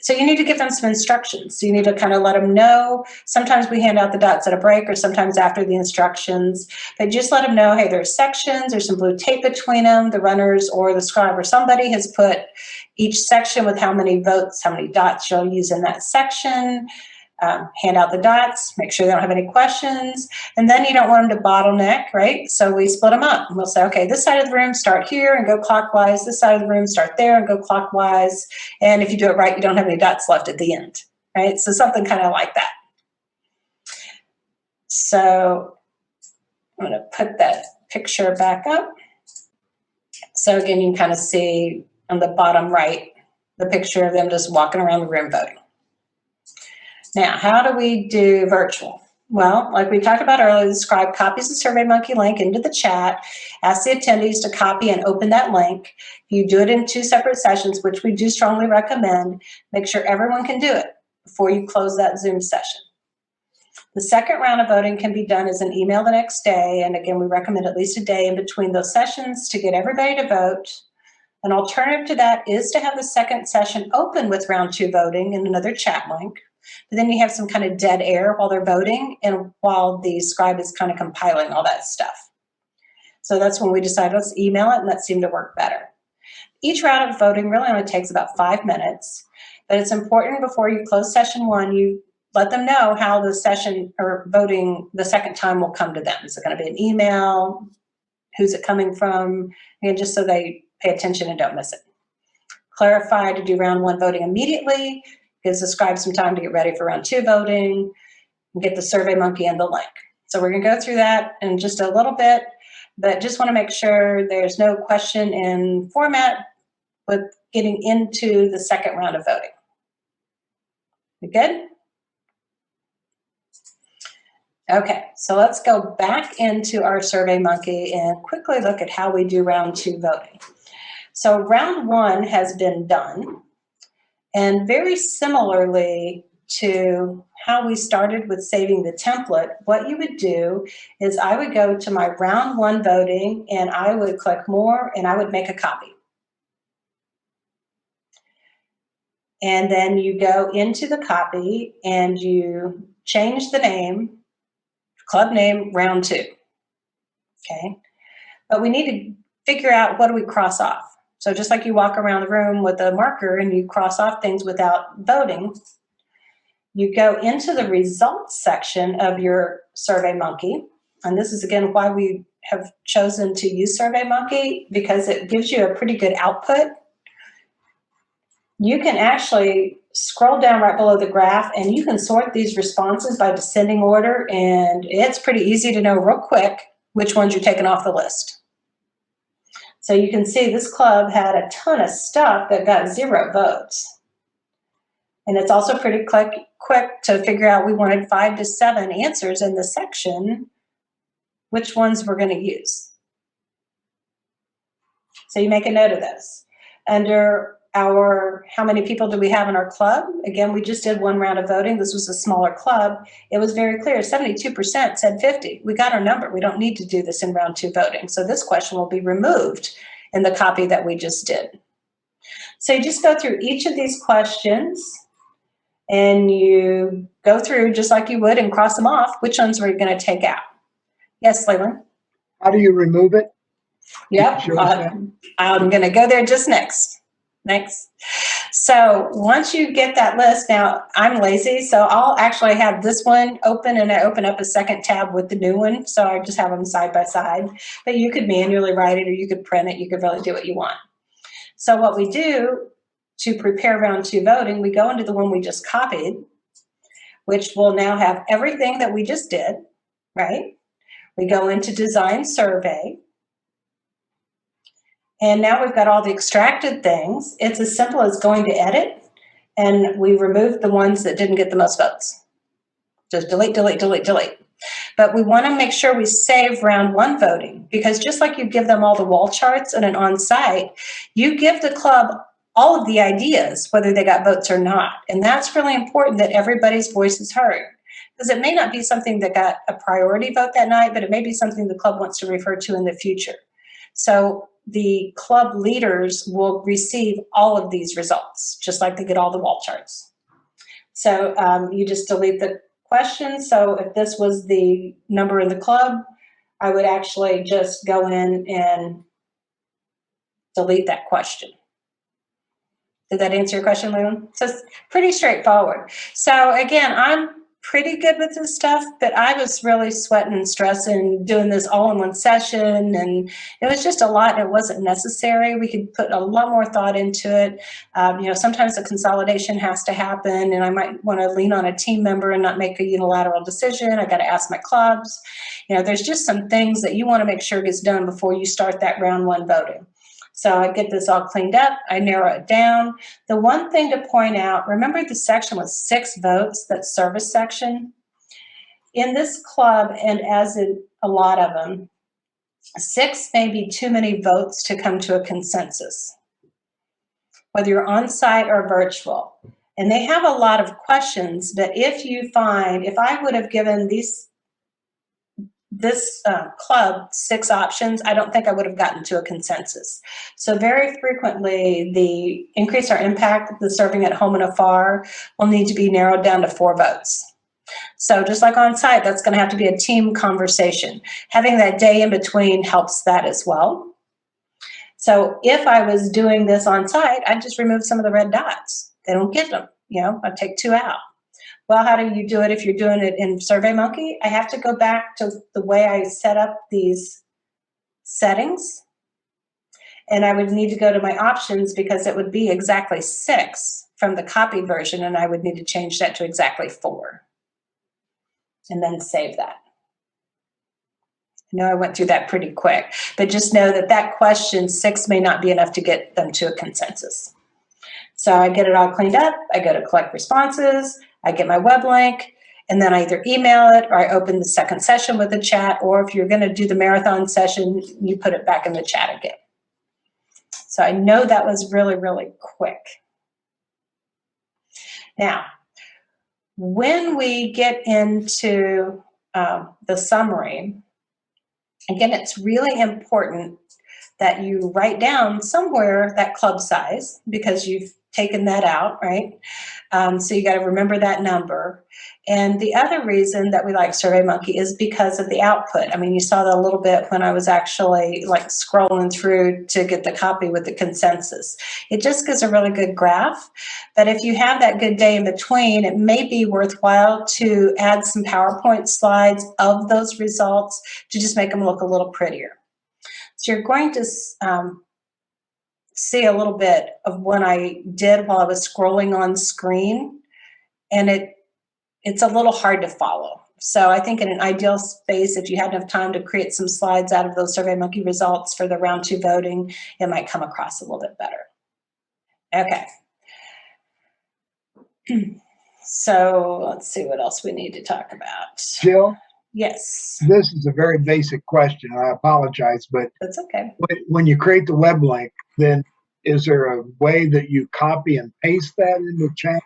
So you need to give them some instructions. So you need to kind of let them know. Sometimes we hand out the dots at a break or sometimes after the instructions, but just let them know, hey, there's sections, there's some blue tape between them, the runners or the scribe or somebody has put each section with how many votes, how many dots you'll use in that section. Hand out the dots, make sure they don't have any questions, and then you don't want them to bottleneck, right? So we split them up and we'll say, okay, this side of the room start here and go clockwise, this side of the room start there and go clockwise, and if you do it right, you don't have any dots left at the end, right? So something kind of like that. So I'm going to put that picture back up. So again, you can kind of see on the bottom right, the picture of them just walking around the room voting. Now, how do we do virtual? Well, like we talked about earlier, the scribe copies the SurveyMonkey link into the chat, asks the attendees to copy and open that link. You do it in 2 separate sessions, which we do strongly recommend. Make sure everyone can do it before you close that Zoom session. The second round of voting can be done as an email the next day. And again, we recommend at least a day in between those sessions to get everybody to vote. An alternative to that is to have the second session open with round 2 voting in another chat link. But then you have some kind of dead air while they're voting and while the scribe is kind of compiling all that stuff. So that's when we decided let's email it, and that seemed to work better. Each round of voting really only takes about 5 minutes, but it's important before you close session 1, you let them know how the session or voting the second time will come to them. Is it going to be an email? Who's it coming from? And just so they pay attention and don't miss it. Clarify to do round 1 voting immediately. Gives the scribe some time to get ready for round 2 voting and get the SurveyMonkey and the link. So we're going to go through that in just a little bit, but just want to make sure there's no question in format with getting into the second round of voting. We good? Okay, so let's go back into our SurveyMonkey and quickly look at how we do round 2 voting. So round 1 has been done. And very similarly to how we started with saving the template, what you would do is I would go to my round 1 voting and I would click more and I would make a copy. And then you go into the copy and you change the name, club name, round 2. Okay. But we need to figure out what do we cross off. So just like you walk around the room with a marker and you cross off things without voting, you go into the results section of your SurveyMonkey. And this is, again, why we have chosen to use SurveyMonkey, because it gives you a pretty good output. You can actually scroll down right below the graph and you can sort these responses by descending order. And it's pretty easy to know real quick which ones you're taking off the list. So you can see this club had a ton of stuff that got 0 votes. And it's also pretty quick to figure out we wanted 5 to 7 answers in the section, which ones we're going to use. So you make a note of this. Under our how many people do we have in our club? Again, we just did 1 round of voting. This was a smaller club. It was very clear. 72% said 50. We got our number. We don't need to do this in round 2 voting. So this question will be removed in the copy that we just did. So you just go through each of these questions and you go through just like you would and cross them off. Which ones were you going to take out? Yes, Leland? How do you remove it? Yep, Sure, yeah. I'm going to go there just next. So once you get that list, now I'm lazy, so I'll actually have this one open and I open up a second tab with the new one. So I just have them side by side, but you could manually write it or you could print it. You could really do what you want. So what we do to prepare round 2 voting, we go into the one we just copied, which will now have everything that we just did, right? We go into design survey. And now we've got all the extracted things. It's as simple as going to edit, and we removed the ones that didn't get the most votes. Just delete, delete, delete, delete. But we want to make sure we save round 1 voting, because just like you give them all the wall charts and an on-site, you give the club all of the ideas, whether they got votes or not. And that's really important, that everybody's voice is heard. Because it may not be something that got a priority vote that night, but it may be something the club wants to refer to in the future. So the club leaders will receive all of these results, just like they get all the wall charts. So you just delete the question. So if this was the number in the club, I would actually just go in and delete that question. Did that answer your question, Leland? So it's pretty straightforward. So again, I'm pretty good with this stuff, but I was really sweating and stressing doing this all in one session, and it was just a lot. It wasn't necessary. We could put a lot more thought into it. Sometimes the consolidation has to happen, and I might want to lean on a team member and not make a unilateral decision. I got to ask my clubs. There's just some things that you want to make sure gets done before you start that round 1 voting. So I get this all cleaned up, I narrow it down. The one thing to point out, remember the section with 6 votes, that service section? In this club, and as in a lot of them, 6 may be too many votes to come to a consensus, whether you're on site or virtual. And they have a lot of questions that if I would have given this club 6 options, I don't think I would have gotten to a consensus. So very frequently, the increase our impact, the serving at home and afar, will need to be narrowed down to 4 votes. So just like on site, that's going to have to be a team conversation. Having that day in between helps that as well. So if I was doing this on site, I'd just remove some of the red dots. They don't get them, I'd take 2 out. Well, how do you do it if you're doing it in SurveyMonkey? I have to go back to the way I set up these settings. And I would need to go to my options, because it would be exactly 6 from the copied version, and I would need to change that to exactly 4. And then save that. I know I went through that pretty quick, but just know that question 6 may not be enough to get them to a consensus. So I get it all cleaned up, I go to collect responses, I get my web link, and then I either email it or I open the second session with a chat, or if you're going to do the marathon session, you put it back in the chat again. So I know that was really, really quick. Now, when we get into the summary, again, it's really important that you write down somewhere that club size, because you've taken that out, right? So you got to remember that number. And the other reason that we like SurveyMonkey is because of the output. I mean, you saw that a little bit when I was actually like scrolling through to get the copy with the consensus. It just gives a really good graph. But if you have that good day in between, it may be worthwhile to add some PowerPoint slides of those results to just make them look a little prettier. So you're going to see a little bit of what I did while I was scrolling on screen, and it's a little hard to follow. So I think in an ideal space, if you had enough time to create some slides out of those SurveyMonkey results for the round 2 voting, it might come across a little bit better. Okay. So let's see what else we need to talk about. Jill, Yes, this is a very basic question. I apologize, but that's okay. when you create the web link, then is there a way that you copy and paste that into chat?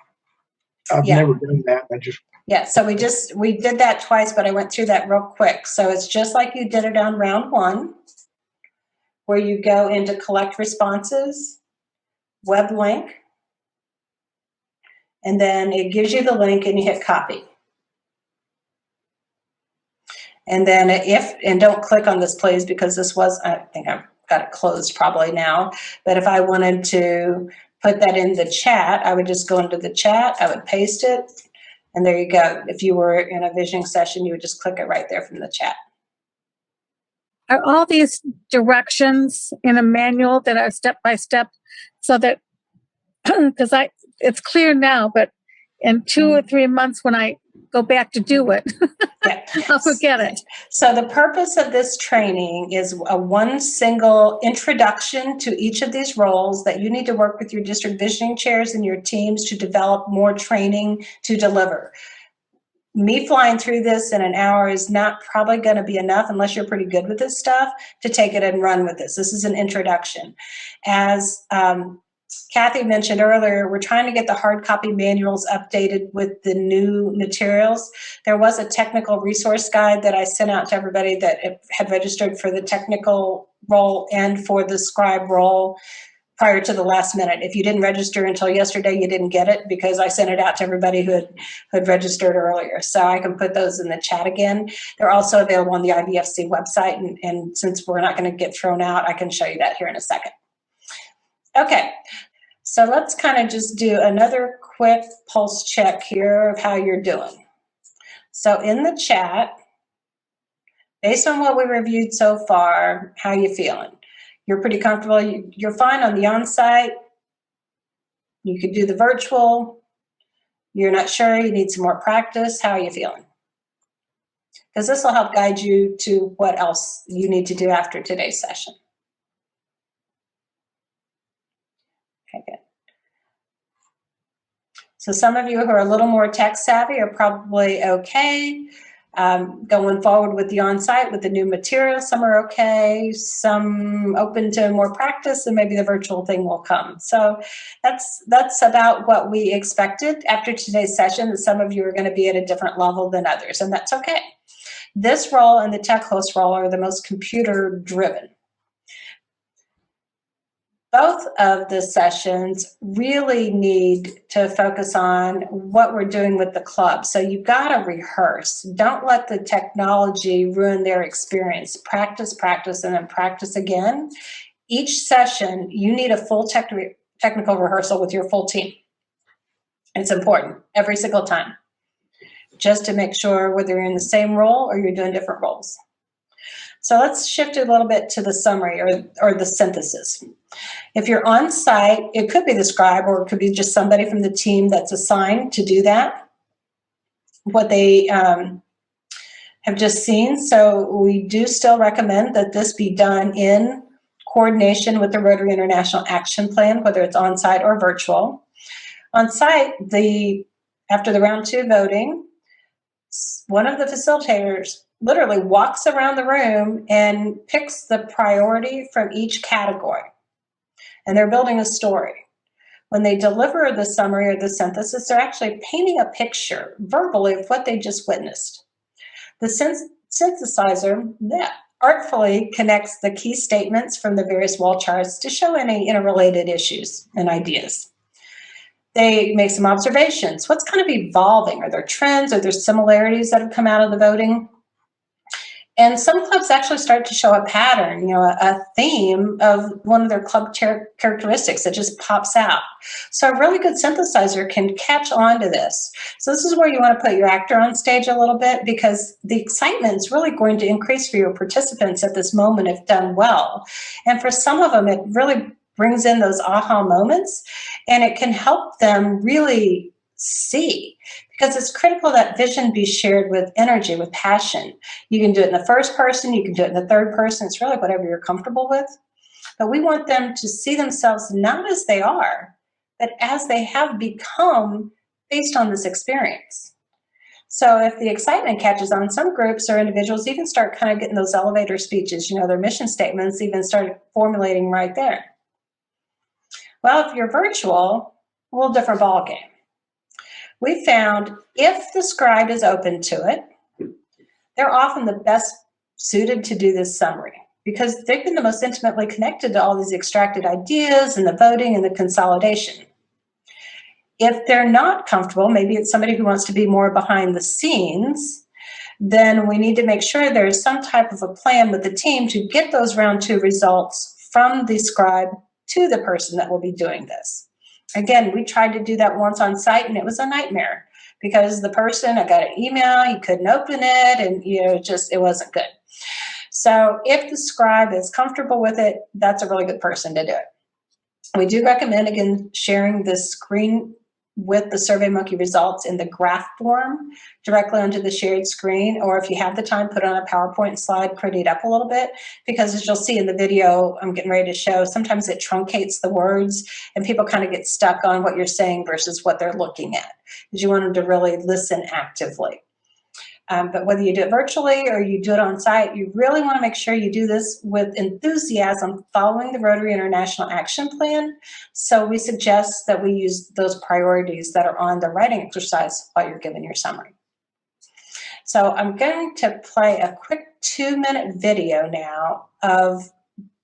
I've never done that. Yeah, so we did that twice, but I went through that real quick. So it's just like you did it on round 1, where you go into collect responses, web link, and then it gives you the link and you hit copy. And then and don't click on this please, because this was, I think I've got it closed probably now, but if I wanted to put that in the chat, I would just go into the chat, I would paste it, and there you go. If you were in a visioning session, you would just click it right there from the chat. Are all these directions in a manual that are step by step, so that, because it's clear now, but in 2 or 3 months when I go back to do it, Yeah. I'll forget it. So the purpose of this training is a one single introduction to each of these roles that you need to work with your district visioning chairs and your teams to develop more training to deliver. Me flying through this in an hour is not probably going to be enough, unless you're pretty good with this stuff, to take it and run with this. This is an introduction. As Kathy mentioned earlier, we're trying to get the hard copy manuals updated with the new materials. There was a technical resource guide that I sent out to everybody that had registered for the technical role and for the scribe role prior to the last minute. If you didn't register until yesterday, you didn't get it, because I sent it out to everybody who had registered earlier. So I can put those in the chat again. They're also available on the IVFC website. And since we're not going to get thrown out, I can show you that here in a second. Okay, so let's kind of just do another quick pulse check here of how you're doing. So in the chat, based on what we reviewed so far, how you feeling? You're pretty comfortable. You're fine on the on-site. You could do the virtual. You're not sure. You need some more practice. How are you feeling? Because this will help guide you to what else you need to do after today's session. Okay, good. So some of you who are a little more tech savvy are probably okay. Going forward with the on-site with the new material, some are okay, some open to more practice, and maybe the virtual thing will come. So that's about what we expected after today's session, that some of you are going to be at a different level than others, and that's okay. This role and the tech host role are the most computer driven. Both of the sessions really need to focus on what we're doing with the club. So you've got to rehearse. Don't let the technology ruin their experience. Practice, practice, and then practice again. Each session, you need a full technical rehearsal with your full team. It's important every single time, just to make sure whether you're in the same role or you're doing different roles. So let's shift a little bit to the summary or the synthesis. If you're on site, it could be the scribe, or it could be just somebody from the team that's assigned to do that, what they have just seen. So we do still recommend that this be done in coordination with the Rotary International Action Plan, whether it's on site or virtual. On site, after the round 2 voting, one of the facilitators literally walks around the room and picks the priority from each category. And they're building a story. When they deliver the summary or the synthesis, they're actually painting a picture verbally of what they just witnessed. The synthesizer artfully connects the key statements from the various wall charts to show any interrelated issues and ideas. They make some observations. What's kind of evolving? Are there trends? Are there similarities that have come out of the voting? And some clubs actually start to show a pattern, a theme of one of their club characteristics that just pops out. So a really good synthesizer can catch on to this. So this is where you want to put your actor on stage a little bit, because the excitement is really going to increase for your participants at this moment if done well. And for some of them, it really brings in those aha moments, and it can help them really see, because it's critical that vision be shared with energy, with passion. You can do it in the first person, you can do it in the third person, it's really whatever you're comfortable with. But we want them to see themselves not as they are, but as they have become based on this experience. So if the excitement catches on, some groups or individuals even start kind of getting those elevator speeches, their mission statements even start formulating right there. Well, if you're virtual, a little different ballgame. We found if the scribe is open to it, they're often the best suited to do this summary, because they've been the most intimately connected to all these extracted ideas and the voting and the consolidation. If they're not comfortable, maybe it's somebody who wants to be more behind the scenes, then we need to make sure there's some type of a plan with the team to get those round 2 results from the scribe to the person that will be doing this. Again, we tried to do that once on site and it was a nightmare because the person, I got an email, you couldn't open it, and it wasn't good. So if the scribe is comfortable with it, that's a really good person to do it. We do recommend, again, sharing this screen with the SurveyMonkey results in the graph form directly onto the shared screen, or if you have the time, put on a PowerPoint slide, pretty it up a little bit, because as you'll see in the video I'm getting ready to show, sometimes it truncates the words and people kind of get stuck on what you're saying versus what they're looking at, because you want them to really listen actively. But whether you do it virtually or you do it on site, you really want to make sure you do this with enthusiasm following the Rotary International Action Plan. So we suggest that we use those priorities that are on the writing exercise while you're giving your summary. So I'm going to play a quick 2-minute video now of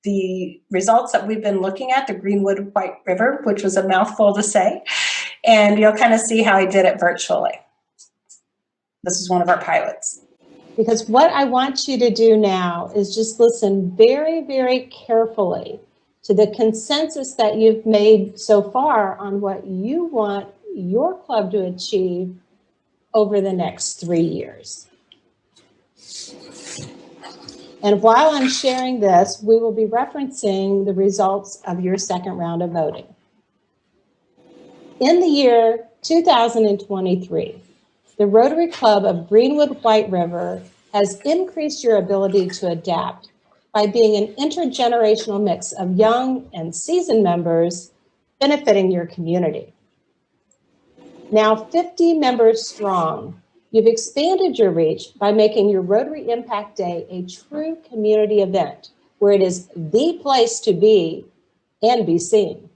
the results that we've been looking at, the Greenwood White River, which was a mouthful to say, and you'll kind of see how I did it virtually. This is one of our pilots. Because what I want you to do now is just listen very, very carefully to the consensus that you've made so far on what you want your club to achieve over the next 3 years. And while I'm sharing this, we will be referencing the results of your second round of voting. In the year 2023, the Rotary Club of Greenwood White River has increased your ability to adapt by being an intergenerational mix of young and seasoned members benefiting your community. Now 50 members strong, you've expanded your reach by making your Rotary Impact Day a true community event where it is the place to be and be seen.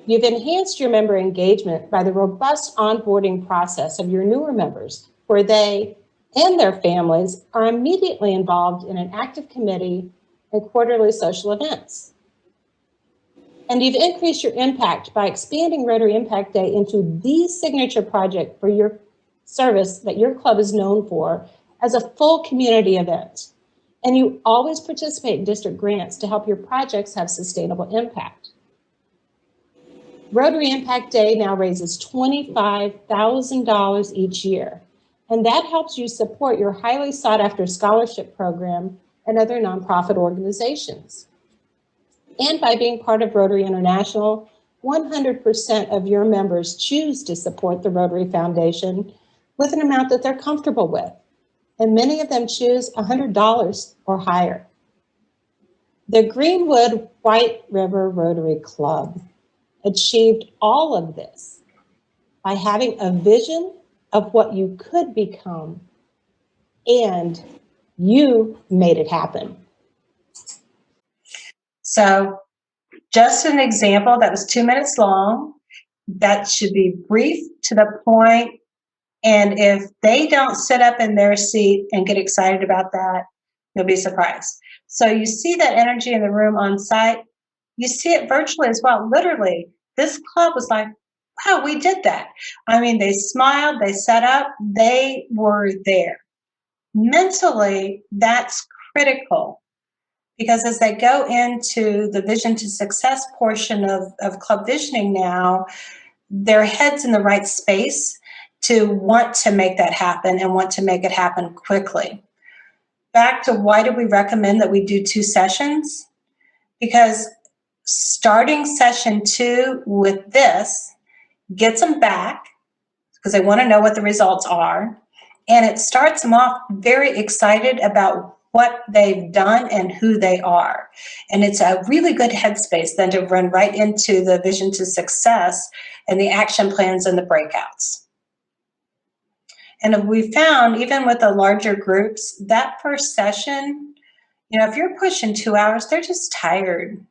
You've enhanced your member engagement by the robust onboarding process of your newer members, where they and their families are immediately involved in an active committee and quarterly social events. And you've increased your impact by expanding Rotary Impact Day into the signature project for your service that your club is known for as a full community event. And you always participate in district grants to help your projects have sustainable impact. Rotary Impact Day now raises $25,000 each year, and that helps you support your highly sought-after scholarship program and other nonprofit organizations. And by being part of Rotary International, 100% of your members choose to support the Rotary Foundation with an amount that they're comfortable with, and many of them choose $100 or higher. The Greenwood White River Rotary Club achieved all of this by having a vision of what you could become, and you made it happen. So just an example that was 2 minutes long, that should be brief to the point, and if they don't sit up in their seat and get excited about that, you'll be surprised. So you see that energy in the room on site, you see it virtually as well. Literally, this club was like, wow, we did that. I mean, they smiled, they sat up, they were there. Mentally, that's critical, because as they go into the vision to success portion of club visioning now, their head's in the right space to want to make that happen and want to make it happen quickly. Back to why do we recommend that we do 2 sessions? Because starting session 2 with this gets them back, because they want to know what the results are, and it starts them off very excited about what they've done and who they are. And it's a really good headspace then to run right into the vision to success and the action plans and the breakouts. And we found, even with the larger groups, that first session, if you're pushing 2 hours, they're just tired.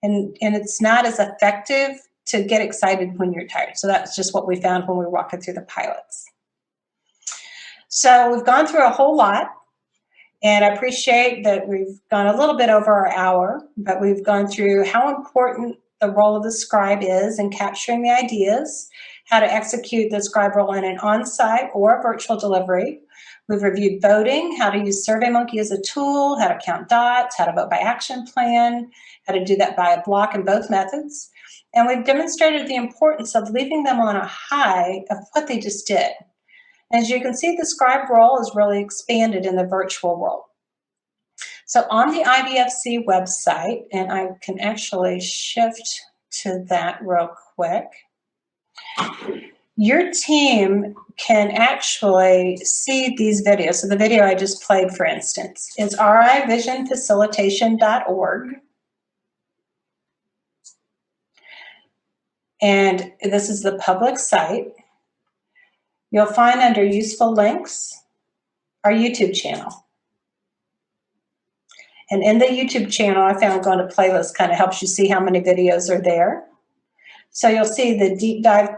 And it's not as effective to get excited when you're tired. So that's just what we found when we were walking through the pilots. So we've gone through a whole lot, and I appreciate that we've gone a little bit over our hour, but we've gone through how important the role of the scribe is in capturing the ideas, how to execute the scribe role in an on-site or virtual delivery. We've reviewed voting, how to use SurveyMonkey as a tool, how to count dots, how to vote by action plan, how to do that by a block in both methods. And we've demonstrated the importance of leaving them on a high of what they just did. As you can see, the scribe role is really expanded in the virtual role. So on the IVFC website, and I can actually shift to that real quick, your team can actually see these videos. So the video I just played, for instance, is rivisionfacilitation.org. And this is the public site. You'll find under useful links our YouTube channel. And in the YouTube channel, I found going to playlist kind of helps you see how many videos are there. So you'll see the deep dive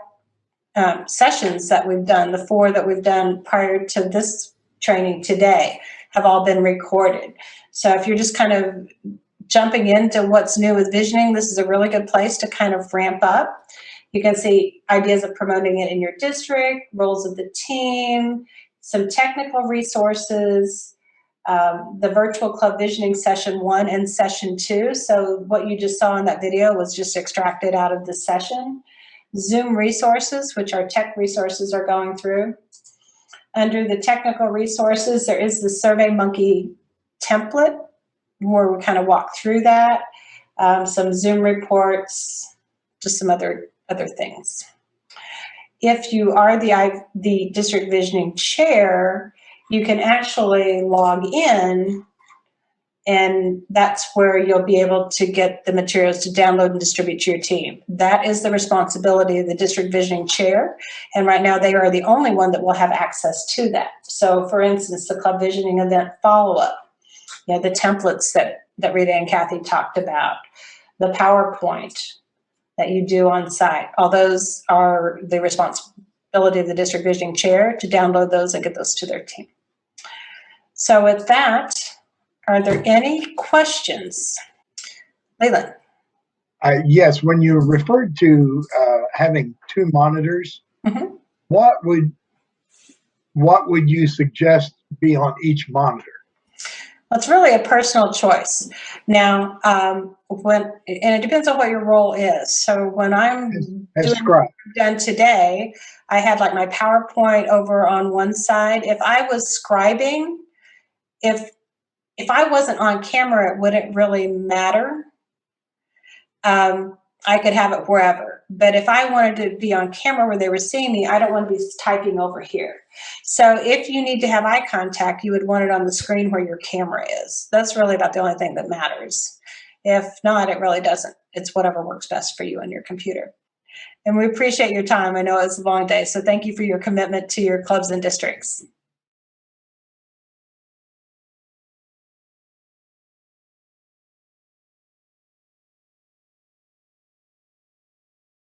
sessions that we've done, the 4 that we've done prior to this training today have all been recorded. So if you're just kind of jumping into what's new with visioning, this is a really good place to kind of ramp up. You can see ideas of promoting it in your district, roles of the team, some technical resources, the virtual club visioning session 1 and session 2. So what you just saw in that video was just extracted out of the session. Zoom resources, which our tech resources are going through. Under the technical resources, there is the SurveyMonkey template where we kind of walk through that. Some Zoom reports, just some other things. If you are the district visioning chair, you can actually log in, and that's where you'll be able to get the materials to download and distribute to your team. That is the responsibility of the district visioning chair, and right now they are the only one that will have access to that. So for instance, the club visioning event follow-up, you know, the templates that Rita and Kathy talked about, the PowerPoint that you do on site, all those are the responsibility of the district visioning chair to download those and get those to their team. So with that, are there any questions? Leland? Yes, when you referred to having 2 monitors, what would you suggest be on each monitor? Well, it's really a personal choice. Now, and it depends on what your role is. So when I'm doing what I've done today, I had like my PowerPoint over on one side. If I was scribing, if I wasn't on camera, it wouldn't really matter. I could have it wherever. But if I wanted to be on camera where they were seeing me, I don't want to be typing over here. So if you need to have eye contact, you would want it on the screen where your camera is. That's really about the only thing that matters. If not, it really doesn't. It's whatever works best for you on your computer. And we appreciate your time. I know it's a long day, so thank you for your commitment to your clubs and districts.